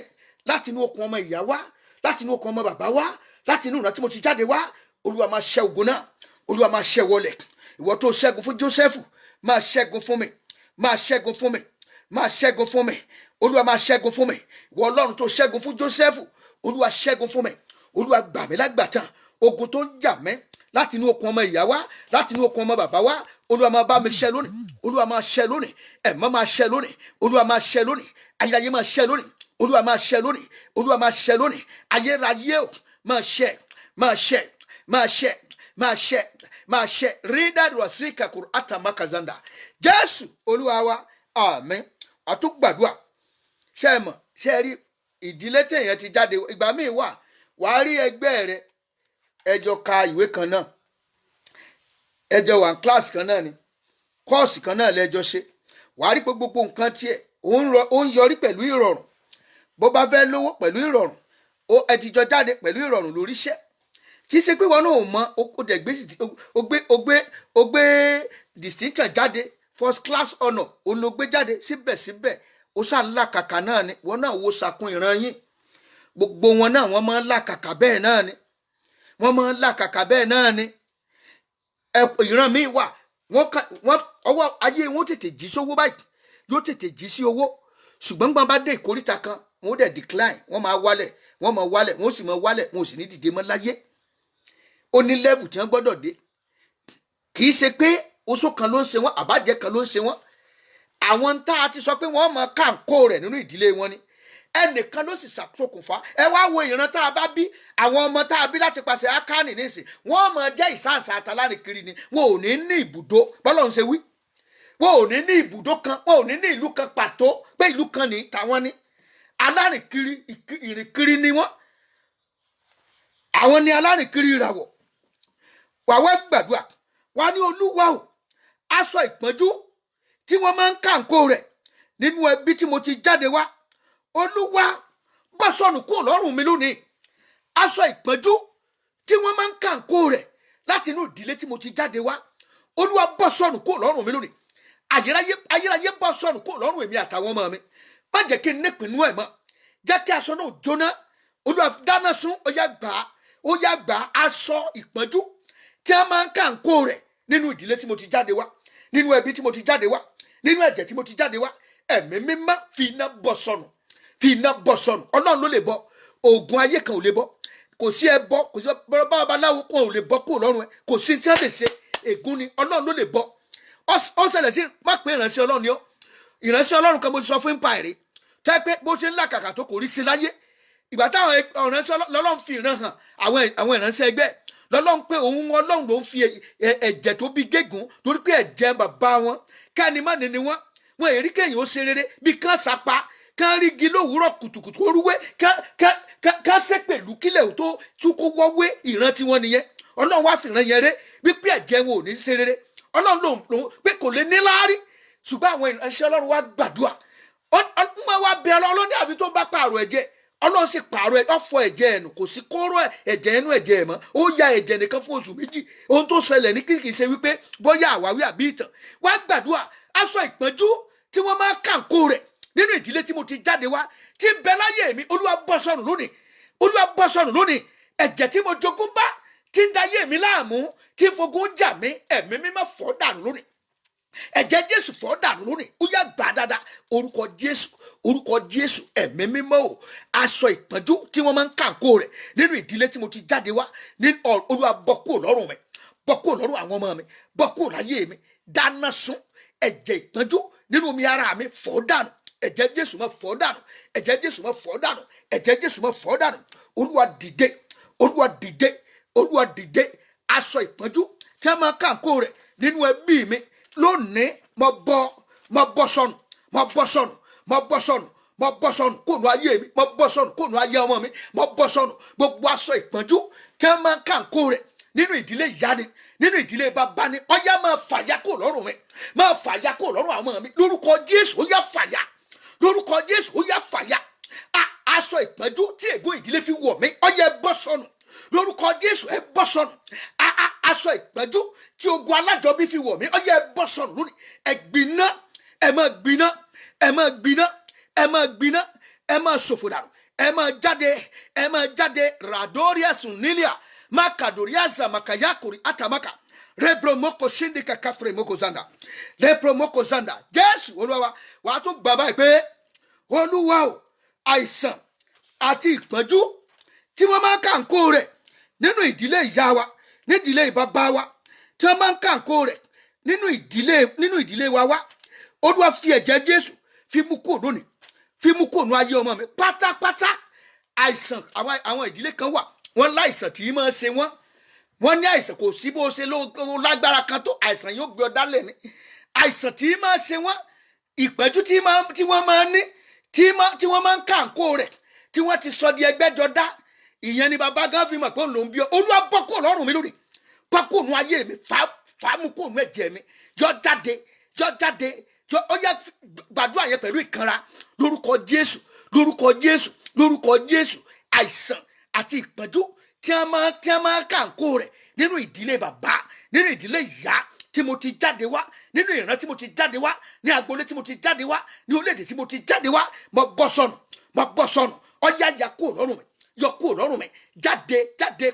láti inú okùn ọmọ ìyá wá láti inú okùn ọmọ bàbá wá láti inú ìran tí mo ti jáde wá olúwa máa ṣẹ́ ogun náà olúwa máa ṣẹ́ wọlẹ̀ ìwọ tó ṣẹ́gun fún Jósẹ́fù máa ṣẹ́gun fún mi olúwa máa ṣẹ́gun fún mi ìwọ Ọlọ́run tó ṣẹ́gun fún Jósẹ́fù olúwa ṣẹ́gun fún mi olúwa gbà mí lágbàtàn ogun tó ń jà mí láti inú okùn ọmọ ìyá wá láti inú okùn ọmọ bàbá wá olúwa máa bá mi ṣẹ́ lónìí olúwa máa ṣẹ́ lónìí ẹ̀mọ́ máa ṣẹ́ lónìí olúwa máa ṣẹ́ lónìí ayérayé máa ṣẹ́ lónìí olúwa máa ṣẹ́ lónìí ayérayé máa ṣẹ́ máa ṣẹ rídà rọ̀síkà kùrù àtàmákàzàndà jésù olúwa wa àmín. àtúgbàdúà ṣe mọ̀ ṣe rí ìdílé téèyàn ti jáde ìgbà míì wà wàá rí ẹgbẹ́ rẹ ẹjọ ka ìwé kan náà ẹjọ wà kíláàsì kan náà ni kọ́ọ̀sì kan náà lẹ́jọ́ ṣe wàá rí pé gbogbo nǹkan tiẹ̀ ó ń yọrí pẹ̀lú ìrọ̀rùn bó bá fẹ́ lówó pẹ̀lú ìrọ̀rùn ẹ ti jọ jáde pẹ̀lú ìrọ̀rùn lórí iṣẹ́ kì í ṣe pé wọn náà ò mọ ó gbé distinction jáde first class honour òun ló gbé jáde síbẹ̀síbẹ̀ ó ṣàǹlà kàkà náà ni wọn náà wo sàkún ìran yín gbogbo wọn náà wọn máa ń làkàkà bẹ́ẹ̀ náà ni wọn máa ń làkàkà bẹ́ẹ̀ náà ni ìran míì wà wọn ọwọ́ ayé wọn tètè jí sówó báyìí yóò tètè jí sí owó ṣùgbọ́n gbọ́n bá dé ìkórìtà kan wọn ó dẹ̀ decline wọn máa wálẹ̀ wọn ó sì máa wálẹ̀ wọn ò sì ní dìde mọ́ láyé ó ní level tí wọ́n gbọ́dọ̀ dé kì í ṣe pé oṣó kan ló ń ṣe wọ́n àbájẹ́ kan ló ń ṣe wọ́n àwọn tá a ti sọ pé wọ́n mọ káńkó rẹ̀ nínú ìdílé wọn ni ẹnìkan ló sì ṣàkókùnfà ẹ wá wo ìran tá a bá bí àwọn ọmọ tá a bí láti pàṣẹ ákánì nísìn wọ́n mọ jẹ́ ìsáǹsà àtàlárìn kiri ni wọn ò ní ní ibùdó bọ́lá ń ṣe wí wọn ò ní ní ibùdó kan wọn ò ní ní ìlú kan pàtó pé ìlú kan ní tàwọn ni alárìn kiri ìrìn kiri ni wọ́n àwọn ni alárìn kiri ìràwọ̀ wàá gbàdúrà wà ní olúwa o aṣọ ìpọ́njú tí wọ́n máa ń kàǹkó rẹ̀ nínú ẹbí tí mo ti jáde wá olúwa bọ́ sọnù kúrò lọ́rùn mi lónìí aṣọ ìpọ́njú tí wọ́n máa ń kàǹkó rẹ̀ láti inú ìdílé tí mo ti jáde wá olúwa bọ́ sọnù kúrò lọ́rùn mi lónìí ayérayé bọ́ sọnù kúrò lọ́rùn èmi àtàwọn ọmọ mi má jẹ́ kí n nípinnu ẹ̀ mọ́ jẹ́ kí aṣọ náà jóná olúwa dáná sun ó yá gbà aṣọ ìpọ́njú tí a máa ń kàǹkó rẹ̀ nínú ìdílé tí mo ti jáde wá nínú ẹbí tí mo ti jáde wá nínú ẹ̀jẹ̀ tí mo ti jáde wá ẹ̀mí mímọ́ fi iná bọ́ sọnù ọlọ́run ló lè bọ́ oògùn ayé kan ò lè bọ́ kò sí ẹbọ kò sí babaláwo kan ò lè bọ́ kúrò lọ́rùn ẹ kò sí tí wọ́n lè ṣe ègún ni ọlọ́run ló lè bọ́ ó ṣẹlẹ̀ sí má pé ìránṣẹ́ ọlọ́run ni ó ìránṣẹ́ ọlọ́run kan mo ti sọ fún ipa èrè tẹ́ pé bó ṣe ń làkàkà tó kò rí sí láyé ìgbà táwọn ìránṣẹ́ ọlọ́run fi ìran hàn àwọn ìránṣẹ́ ẹgbẹ́ lọ́lọ́run pé òun ọlọ́run ló ń fi ẹ̀jẹ̀ tó bí gégùn torí pé ẹ̀jẹ̀ bàbá wọn káni má nìní wọn èrí kéèyàn ó ṣe rere bí kán sapa kán rígi lówùúrọ̀ kùtùkùtù orúwé kán ṣe pẹ̀lú kílẹ̀ tó tún kó wọ́wé ìran tiwọn nìyẹn ọlọ́run wá fìran yẹn ré wípé ẹ̀jẹ̀ wọn ò ní ṣe rere ọlọ́run lòun pé kò lè ní láárí ṣùgbọ́n àwọn ìránṣẹ́ ọlọ́run wá gbàdúrà wọ́n wá bẹ ọlọ́run ní àbí tó bá pààrọ̀ ẹ̀jẹ̀ ọlọ́run sì pààrọ̀ ọ̀fọ̀ ẹ̀jẹ̀ ẹ̀nù kò sí kóró ẹ̀jẹ̀ ẹnu ẹ̀jẹ̀ ẹ̀ mọ́ ó ya ẹ̀jẹ̀ nìkan fún oṣù méjì ohun tó ṣẹlẹ̀ ní kìkì ṣe wípé bóyá àwáwí àbí ìtàn wá gbàdúrà aṣọ ìpọ́njú tí wọ́n máa kàǹkó rẹ̀ nínú ìdílé tí mo ti jáde wá tí ń bẹ láyé mi olúwa bọ́ sọnù lónìí ẹ̀jẹ̀ tí mo jogún bá tí ń dayé mi láàmú tí ń fogun jà mí ẹ̀mí mímọ́ fọ́ dànù lónìí ẹ̀jẹ̀ jésù fọ́ dànú lónìí ó yá gbà dáadáa orúkọ jésù ẹ̀mí mímọ́ o aṣọ ìpọ́njú tí wọ́n máa ń kàǹkó rẹ̀ nínú ìdílé tí mo ti jáde wá ní olúwa bọ́ kúrò lọ́rùn mi bọ́ kúrò lọ́rùn àwọn ọmọ mi bọ́ kúrò láyé mi dáná sun ẹ̀jẹ̀ ìpọ́njú nínú mi ara mi fọ́ dànù ẹ̀jẹ̀ jésù máa fọ́ dànù ẹ̀jẹ̀ jésù máa fọ́ dànù ẹ̀jẹ̀ jésù máa fọ́ dànù olúwa dìde aṣọ ìpọ́njú tí wọ́n máa ń kàǹkó rẹ̀ nínú ẹbí mi lónìí mo bọ́ sọnù kóònù ayé mi mo bọ́ sọnù kóònù ayé ọmọ mi mo bọ́ sọnù gbogbo aṣọ ìpọ́njú tí wọ́n máa ń kàǹkó rẹ̀ nínú ìdílé ìyá ni nínú ìdílé bàbá ni ọyá máa fàyà kó lọ́rùn mi máa fàyà kó lọ́rùn àwọn ọmọ mi lórúkọ jésù ó yá fàyà lórúkọ jésù ó yá fàyà aṣọ ìpọ́njú tí ègún ìdílé fi wọ̀ mí ọyá ẹ bọ́ sọnù lórúkọ jésù ẹ bọ́ sọnù aṣọ ìpọ́njú tí ogun alájọbí fi wọ̀ mí ọyá ẹ bọ́ sọnù lónìí ẹ gbiná ẹ máa gbiná ẹ máa gbiná ẹ máa gbiná ẹ máa ṣòfò dànù ẹ máa jáde radoria sunilia makadoria zamakayakuri atamaka rebromoko shindika kafre moko zanda jésù olúwa wa wàá tún gbà báyìí pé olúwa o àìsàn àti ìpọ́njú tí wọ́n máa ń kàǹkó rẹ̀ nínú ìdílé ìyá wa nídìílé bàbá wa tí wọ́n máa ń kàǹkó rẹ̀ nínú ìdílé wa olúwa fi ẹ̀jẹ̀ jésù fi mú kúrò lónìí fi mú kúrò ní ayé ọmọ mi pátápátá àìsàn àwọn ìdílé kan wà wọ́n láìsàn tí máa ṣe wọ́n wọ́n ní àìsàn kò sí bó ṣe lágbára kan tó àìsàn yóò gbé ọ dálẹ̀ ní àìsàn tí máa ṣe wọ́n ìpẹ́jú tí wọ́n máa ní tí wọ́n máa ń kàǹkó rẹ̀ tí wọ́n ti sọ di ẹgbẹ́jọdá ìyẹn ni bàbá gan fi mọ̀ pé òun ló ń bí ọ olúwa bọ́ kó lọ́rùn mi lónìí bọ́ kó nu ayé mi fàámù kó nu ẹ̀jẹ̀ mi jọ jáde ó yẹ gbàdúrà yẹn pẹ̀lú ìkanra lórúkọ Jésù àìsàn àti ìpẹ́jú tí wọ́n máa kàǹkó rẹ̀ nínú ìdílé bàbá nínú ìdílé ìyá tí mo ti jáde wá nínú ìran tí mo ti jáde wá ní agboolé tí mo ti jáde wá ní orílẹ̀-èdè tí mo ti jáde wá mo bọ́ sọnù ọ̀yá ya kúrò lọ́rùn mi yọ kúrò lọ́rùn mi jáde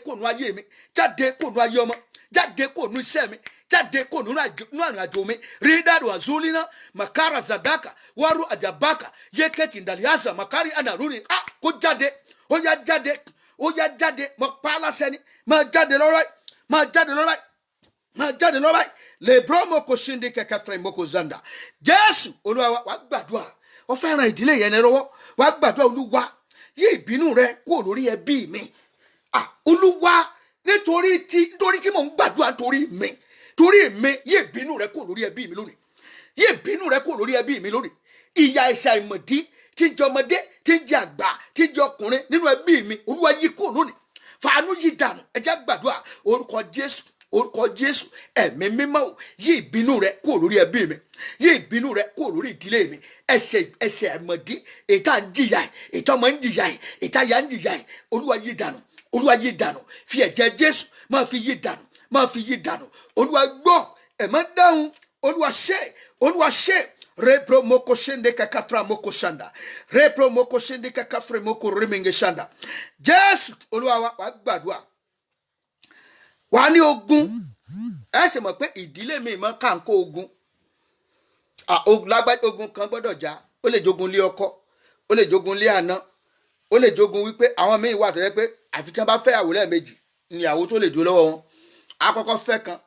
kúrò nínú ayé mi jáde kúrò nínú ayé ọmọ jáde kúrò nínú iṣẹ́ mi jáde kúrò nínú àjò mi rídàdù azulina makara zadaka waru ajabaka yeketi ndaliasa makari anaruri kó jáde ó yá jáde mo pa á láṣẹ ni máa jáde lọ́rọ̀ lebro moko shinde kẹkẹfẹ moko zanda Jésù Olúwa wa gbàdúrà ó fẹ́ràn ìdílé yẹn lọ́wọ́ wa gbàdúrà Olúwa yí ìbínú rẹ kúrò lórí ẹbí mi Olúwa nítorí tí mò ń gbàdúrà torí mi yí ìbínú rẹ kúrò lórí ẹbí mi lónìí yí ìbínú rẹ kúrò lórí ẹbí mi lónìí ìyà ẹ̀ṣẹ̀ àìmọ̀dí tí ń jẹ ọmọdé tí ń jẹ àgbà tí ń jẹ ọkùnrin nínú ẹbí mi Olúwa yí kúrò lónìí fàánú yí dànù ẹ jẹ́ gbàdúrà orúkọ Jésù ẹ̀mí mímọ́ yí ìbínú rẹ kúrò lórí ẹbí mi yí ìbínú rẹ kúrò lórí ìdílé mi ẹ̀ṣẹ̀ àìmọ̀dí ètà ń jìyà ètà ọmọ ń jìyà ètà ya ń jìyà Olúwa yí dànù fi ẹ̀jẹ̀ Jésù máa fi yí dànù Olúwa gbọ́ ẹ̀mọ́ dáhùn Olúwa ṣe repro moko shende kakafra moko shanda repro moko shende kakafre moko remenge shanda Jésù Olúwa wa gbàdúrà wà ní ogun ẹ ṣe mọ̀ pé ìdílé mi mọ káńkó ogun ogun kan gbọ́dọ̀ já ó lè jogun lé ọkọ ó lè jogun lé àná ó lè jogun wípé àwọn míín wà tó yẹ pé àfi tí wọ́n bá fẹ́ ìyàwó lẹ́ẹ̀mejì ni ìyàwó tó lè dúró lọ́wọ́ wọn àkọ́kọ́ fẹ́ kan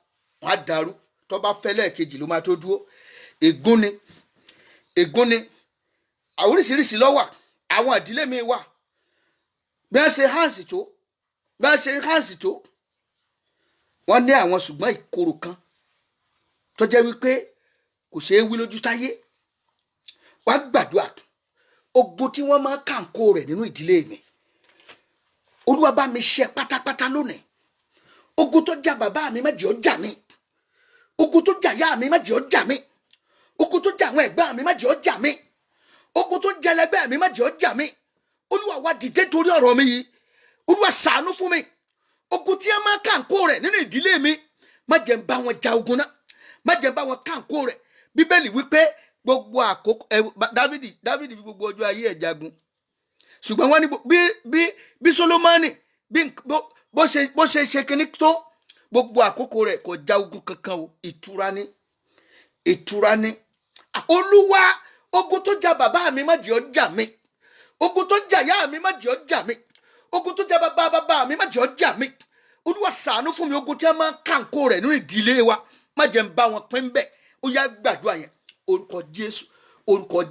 wọ́n á dàrú tó bá fẹ́ lẹ́ẹ̀kejì ló máa tó dúró ègún ni oríṣiríṣi ló wà àwọn ìdílé mi wà bí wọ́n ṣe hánsì tó wọ́n ní àwọn ṣùgbọ́n ìkorò kan tó jẹ́ wípé kò ṣeé wí lójú táyé wá gbàdúrà ogun tí wọ́n máa kàǹkó rẹ̀ nínú ìdílé mi Olúwa bá mi ṣe pátápátá lónìí ogun tó jà bàbá mi má jẹ́ ó jà mí ogun tó jà yá mi má jẹ́ ó jà mí ogun tó jà àwọn ẹ̀gbọ́n mi má jẹ́ ó jà mí ogun tó jà ẹlẹgbẹ́ mi má jẹ́ ó jà mí Olúwa wá dìde torí ọ̀rọ̀ mi yìí Olúwa ṣàánú fún mi ogun tí a máa kàǹkó rẹ̀ nínú ìdílé mi má jẹ́ ń bá wọn ja ogun náà má jẹ́ ń bá wọn kàǹkó rẹ̀ Bíbélì wípé gbogbo àkókò Dávidi fi gbogbo ọjọ́ ayé ẹ̀ jagun ṣùgbọ́n wọ́n ní bí Sólómọ́nì bó ṣe ṣe kinní tó gbogbo àkókò rẹ̀ kò ja ogun kankan o ìtura ni Olúwa ogun tó jà bàbá mi má jẹ́ ó jà mí ogun tó jà yá mi má jẹ́ ó jà mí ogun tó jà bàbá mi má jẹ́ ó jà mí Olúwa ṣàánú fún mi ogun tí a máa kàǹkó rẹ̀ nínú ìdílé wa má jẹ́ ń bá wọn pín bẹ́ẹ̀ ó yá gbàdúrà yẹn orúkọ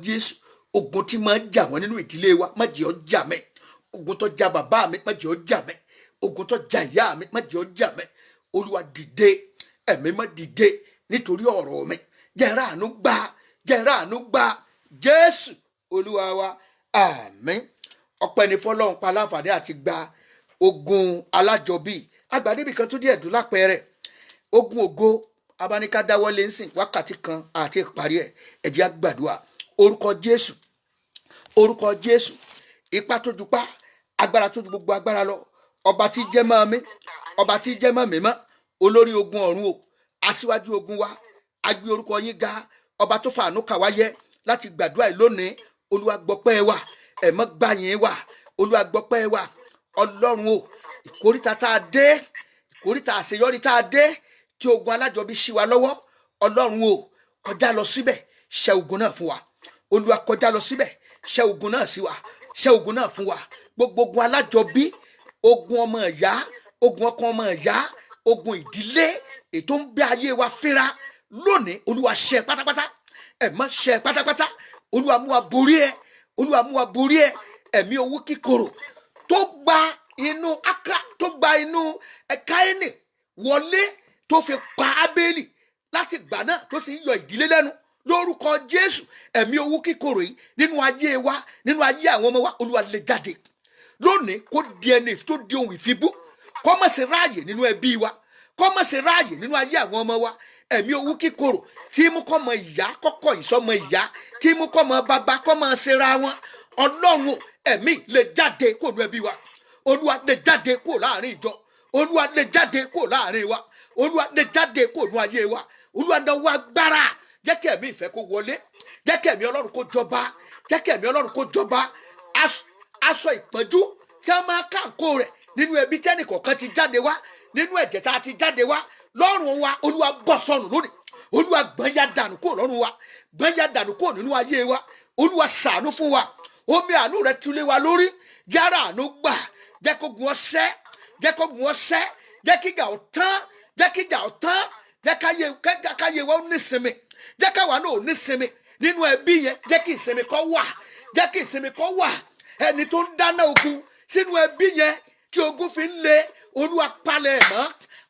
Jésù ogun tí máa jà wọ́n nínú ìdílé wa má jẹ́ ó jà mí ogun tó jà bàbá mi má jẹ́ ó jà mí ogun tó jà ìyá mi má jẹ́ ó jà mí Olúwa dìde ẹ̀mí má dìde nítorí ọ̀rọ̀ mi jẹ́ ráàánú gbà Jésù Olúwa wa àmín ọpẹ́ ní fọ́lọ́run pa láǹfààní àti gba ogun Alajobi agbàdébì kan tó díẹ̀ dùn lápẹẹrẹ ogun ògo abáníká dáwọ́lé ń sìn wákàtí kan àti ìparí ẹ̀ ẹ jẹ́ á gbàdúrà orúkọ Jésù ipá tó ju pa agbára tó ju gbogbo agbára lọ ọba tí jẹ́ mọ́ mi ọba tí jẹ́ mọ́ mi mọ́ olórí ogun ọ̀run o aṣíwájú ogun wa a gbé orúkọ yín ga ọba tó fàánú kà wá yẹ láti gbàdúrà yìí lónìí Olúwa gbọpẹ́ wa ẹ̀mọ́ gbà yín wà Olúwa gbọpẹ́ wa Ọlọ́run o ìkóríta tá a dé ìkóríta àṣeyọrí tá a dé tí ogun Alajobi ṣí wa lọ́wọ́ Ọlọ́run o kọjá lọ síbẹ̀ ṣẹ́ ogun náà fún wa Olúwa kọjá lọ síbẹ̀ ṣẹ́ ogun náà sí wa ṣẹ́ ogun náà fún wa gbogbo ogun Alajobi ogun ọmọ ìyá ogun ọkọ ọmọ ìyá ogun ìdílé ètò ń gbé ayé wa fínra lónìí Olúwa ṣẹ́ pátápátá ẹ̀mọ́ ṣẹ́ pátápátá Olúwa mú wa borí ẹ̀ Olúwa mú wa borí ẹ̀ ẹ̀mí owó kíkorò tó gba inú Káínì wọlé tó fi pa Ábélì láti gbà náà tó sì ń yọ ìdílé lẹ́nu lórúkọ Jésù. Ẹ̀mí owú kíkorò yìí nínú ayé wa, nínú ayé àwọn ọmọ wa, Olúwa lè jáde lónìí. Kó di ẹni tó di ohun ìfibú, kó má ṣe ráàyè nínú ẹbí wa, kó má ṣe ráàyè nínú ayé àwọn ọmọ wa. Ẹ̀mí owú kíkorò tí mú kọ́ mọ ìyá kọ́kọ́ ìsọmọ ìyá, tí mú kọ́ mọ bàbá kọ́ mọ ṣera wọn. Ọlọ́run ẹ̀mí lè jáde kó nínú ẹbí wa. Olúwa lè jáde kó láàrin ìjọ. Olúwa lè jáde kó láàrin wa. Olúwa lè jáde kó nínú ayé wa. Olúwa náà wá gbára. Jẹ́ kí ẹ̀mí ìfẹ́ kó wọlé. Jẹ́ kí ẹ̀mí Ọlọ́run kó jọba. Jẹ́ kí ẹ̀mí Ọlọ́run kó jọba. Aṣọ ìpọ́njú tí a máa kánkó rẹ̀ nínú ẹbí tẹ́nì kọ̀ọ̀kan ti jáde wá, nínú ẹ̀jẹ̀ tá a ti jáde wá lọ́rùn wa, Olúwa bọ́ sọnù lónìí. Olúwa gbọ́n ya dànù kó lọ́rùn wa, gbọ́n ya dànù kó nínú ayé wa. Olúwa ṣàánú fún wa. Omi àánú rẹ̀ tulé wa lórí. Jára àánú gbà. Jẹ́ kó gun ọṣẹ́. Jẹ́ kó gun ọṣẹ́. Jẹ́ kí ìjà ó tán. Jẹ́ kí ìjà ó tán. Jẹ́ káyé wa ó nísinmi. Jẹ́ káwa náà ó nísinmi nínú ẹbí yẹn. Jẹ́ kí ìsinmi kó wà. Jẹ́ kí ìsinmi kó wà. Ẹni tó ń dáná ogun sínú ẹbí yẹn tí ogun fi ń le, Olúwa palẹ̀ mọ́.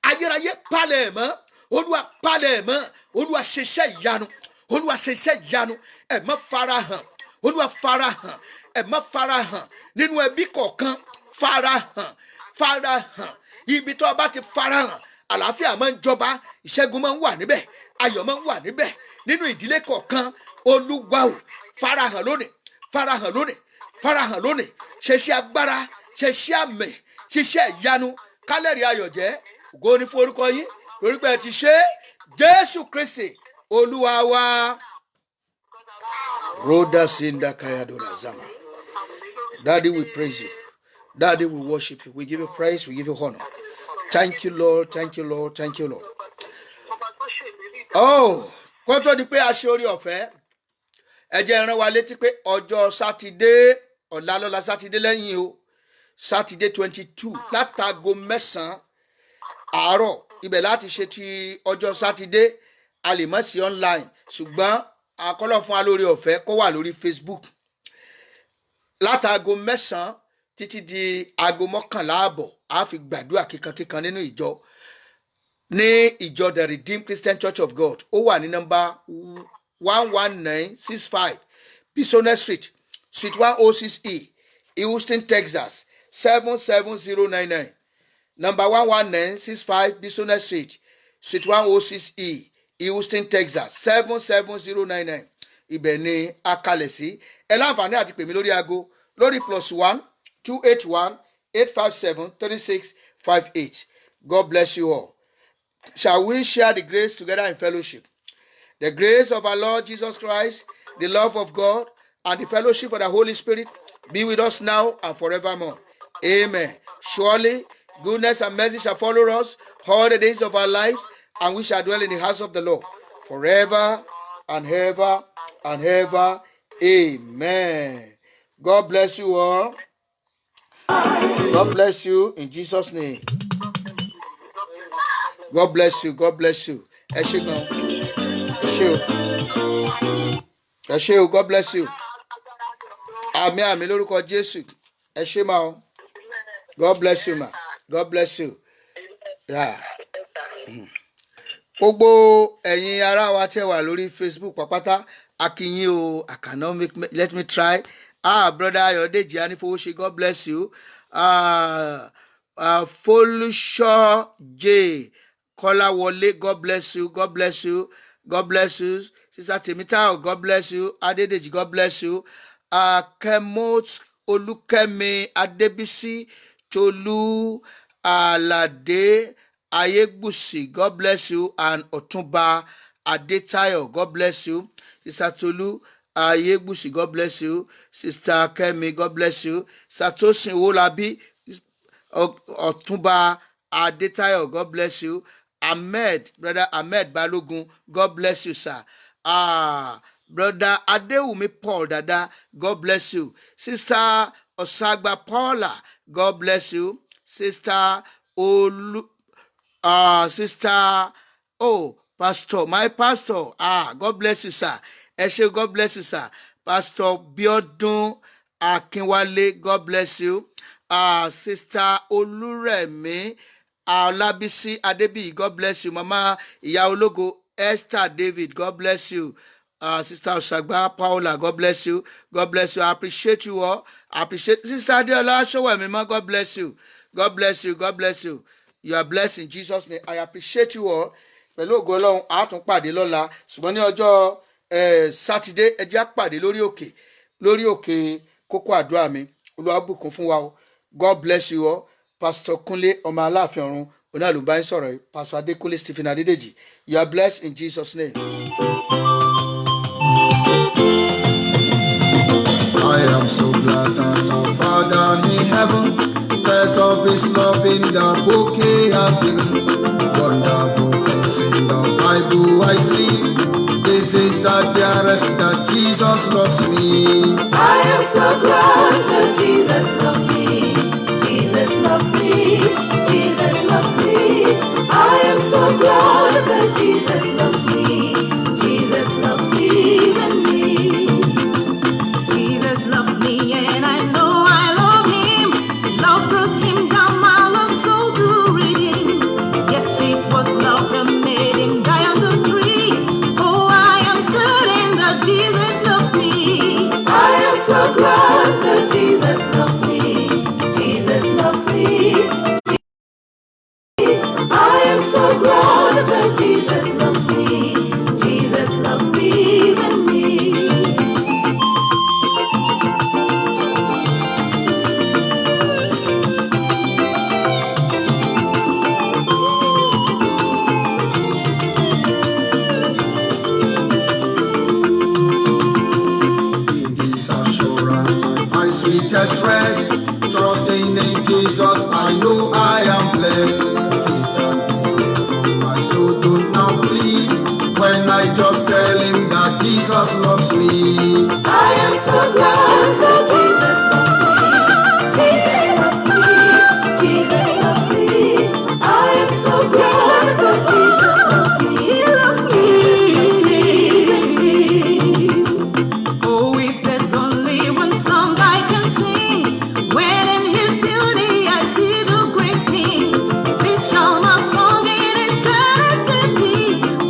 Ayérayé palẹ̀ mọ́. Olúwa palẹ̀ mọ́. Olúwa ṣiṣẹ́ ìyanu. Olúwa ṣiṣẹ́ ìyanu. Ẹ má farahàn. Olúwa farahàn. Ẹ má farahàn nínú ẹbí kọ̀ọ̀kan. Farahàn. Ibi tó bá ti farahàn, àlàáfíà máa ń jọba, ìṣẹ́gun máa ń wà níbẹ̀, ayọ̀ máa ń wà níbẹ̀. Nínú ìdílé kọ̀ọ̀kan, Olúwa o, farahàn lónìí. Farahàn lónìí. Farahàn lónìí. Ṣiṣẹ́ agbára, ṣiṣẹ́ àmì, ṣiṣẹ́ ìyanu. Kálẹ̀rí ayọ̀ jẹ́. Ògo ni fún orúkọ yín. Lórí pé ẹ ti ṣe Jésù Kristi Olúwa wa. Roda Sinda Kayadora Zama. Daddy, we praise you. Daddy, we worship you. We give you praise. We give you honor. Thank you, Lord. Thank you, Lord. Thank you, Lord. Oh, kó tó di pé a ṣe orí ọ̀fẹ́, ẹ jẹ́ rán wa létí pé ọjọ́ Sátidé, ọ̀la lọ́la Sátidé lẹ́yìn o, Sátidé 22 látago 9 àárọ̀. Ibẹ̀ láti ṣe ti ọjọ́ Sátidé. A lè má sí online, ṣùgbọ́n àkọlọ̀ fún wa lórí ọ̀fẹ́ kó wà lórí Facebook. Látago 9 títí di aago 11 a fi gbàdúrà kíkankíkan nínú ìjọ. Ní ìjọ The Redeemed Christian Church of God. Ó wà ní nọ́mbà 11965 Bisonet Street, Suite 106E, Houston, Texas 77099. Number 11965 Bisonet Street, Suite 106E, Houston, Texas 77099. Ibẹ̀ ni a kalẹ̀ sí. Ẹ láǹfààní àti pè mí lórí aago lórí +1 281 857 3658. God bless you all. Shall we share the grace together in fellowship? The grace of our Lord Jesus Christ, the love of God, and the fellowship of the Holy Spirit be with us now and forevermore. Amen. Surely goodness and mercy shall follow us all the days of our lives, and we shall dwell in the house of the Lord forever and ever and ever. Amen. God bless you all. God bless you in Jesus' name. God bless you. God bless you. Ẹ ṣé gan. Ẹ ṣé o. Ẹ ṣé o. God bless you. Àmín àmín lórúkọ Jésù. Ẹ ṣé ma o. God bless you ma. God bless you. Yeah. Gbogbo ẹ̀yin ará wa tẹ́ wà lórí Facebook pàpátá, a kí yín o. I cannot let me try. Brother Ayodeji Anifowose, God bless you. Folusho J. Kolawole, God bless you. God bless you. God bless you. Sister Temita, God bless you. Adedeji, God bless you. Kemot Olukemi Adebisi Tolu Alade Ayegbusi, God bless you. And Otumba Adetayo, God bless you. Sister Tolu Ayegbusi, God bless you. Sister Kemi, God bless you. Satosin Wolabi, Otumba Adetayo, God bless you. Ahmed, Brother Ahmed Balogun, God bless you, sir. Brother Adewumi Paul Dada, God bless you. Sister Osagba Paula, God bless you. Sister Sister, Pastor, my pastor, God bless you, sir. Eshe, God bless you, sir. Pastor Biodun Akinwale, God bless you. Sister Oluremi Olabisi Adebi, God bless you. Mama Iya Ologo, Esther David, God bless you. Sister Oshagba Paula, God bless you. God bless you. I appreciate you all. I appreciate Sister Adeola Showemima, God bless you. God bless you. God bless you. You are blessed in Jesus' name. I appreciate you all. Pẹ̀lú ògo Ọlọ́run, a tún pàdé lọ́la. Ṣùgbọ́n ní ọjọ́ Sátidé, ẹ jẹ́ á pàdé lórí òkè kókó àdúrà mi. Olúwa bùkún fún wa o. God bless you all. Pastor Kunle ọmọ Aláàfin ọ̀run onílùbáyé sọ̀rọ̀ yìí. Pastor Adekunle Stephen Adedeji. You are blessed in Jesus' name. I am so glad that our Father in heaven tells of his love in the book he has given. Wonderful things in the Bible I see. This is the dearest that Jesus loves me. I am so glad that Jesus loves me. Jesus loves me. Jesus loves me. I am so glad that Jesus loves me. Jesus loves even me. Jesus loves me and I know I love him. Love brought him down, my lost soul to redeem. Yes, it was love that made him die on the tree. Oh, I am certain that Jesus loves me. I am so glad that Jesus loves me. Jesus loves me. I am so glad that Jesus loves me. Jesus loves even me. In this assurance I find sweetest rest. Trusting in Jesus, I know I am blessed. Satan is left from my soul, don't now flee. When I just tell him that Jesus loves me. I am so glad that Jesus loves me. Jesus loves me. Jesus loves me. I am so glad that Jesus loves me. He loves me. Oh, if there's only one song I can sing, when in his beauty I see the great King, this shall my song in eternity be.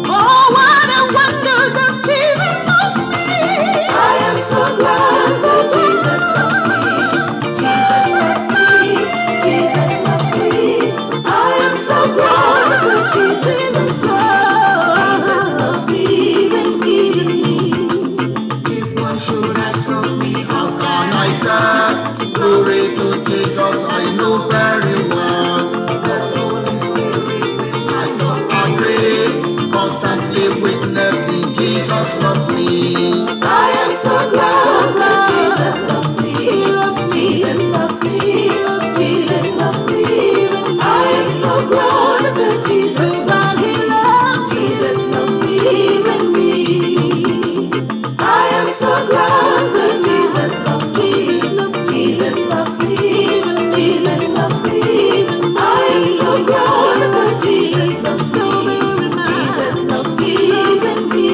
Oh, what a wonder that Jesus loves me. I am so glad that Jesus loves me. Jesus loves me. Jesus loves me. I am so glad that Jesus loves me. Jesus loves even me. If one should ask of me, how can I tell? Glory to Jesus, I know very well. The Holy Spirit with my love agree. Constantly witnessing Jesus loves me. I am so glad that Jesus loves me. Jesus loves me. Jesus loves me. I am so glad that Jesus loves me. Jesus loves even me. I am so glad that Jesus loves me. Jesus loves me. Jesus loves me. I am so glad that Jesus loves me. Jesus loves even me.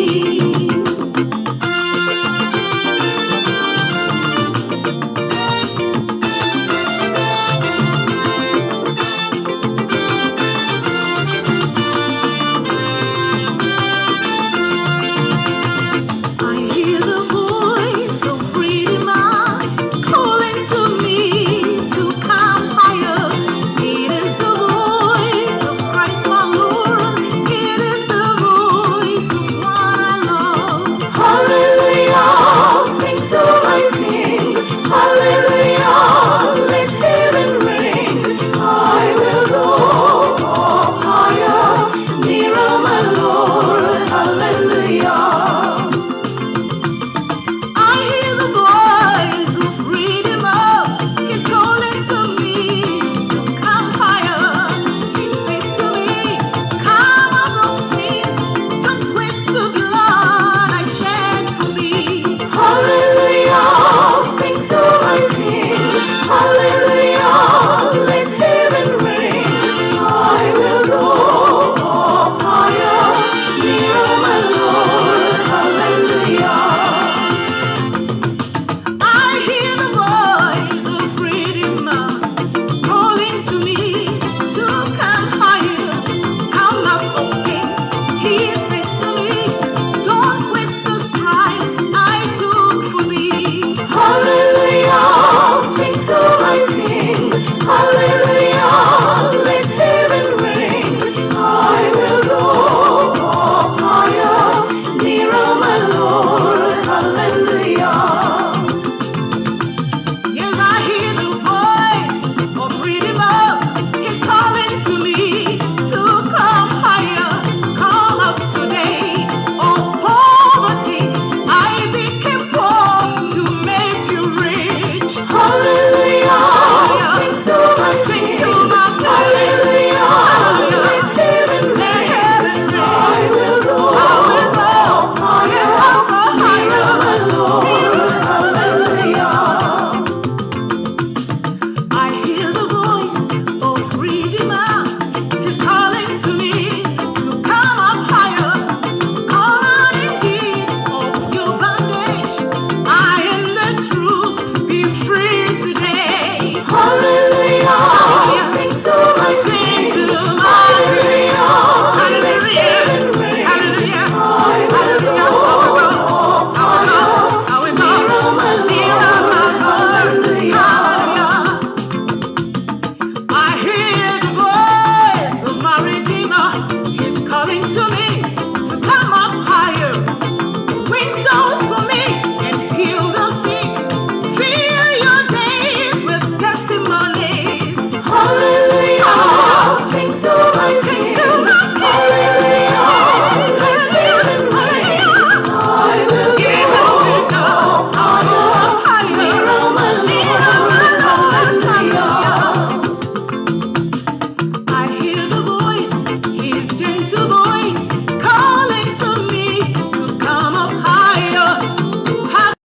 hallelujah.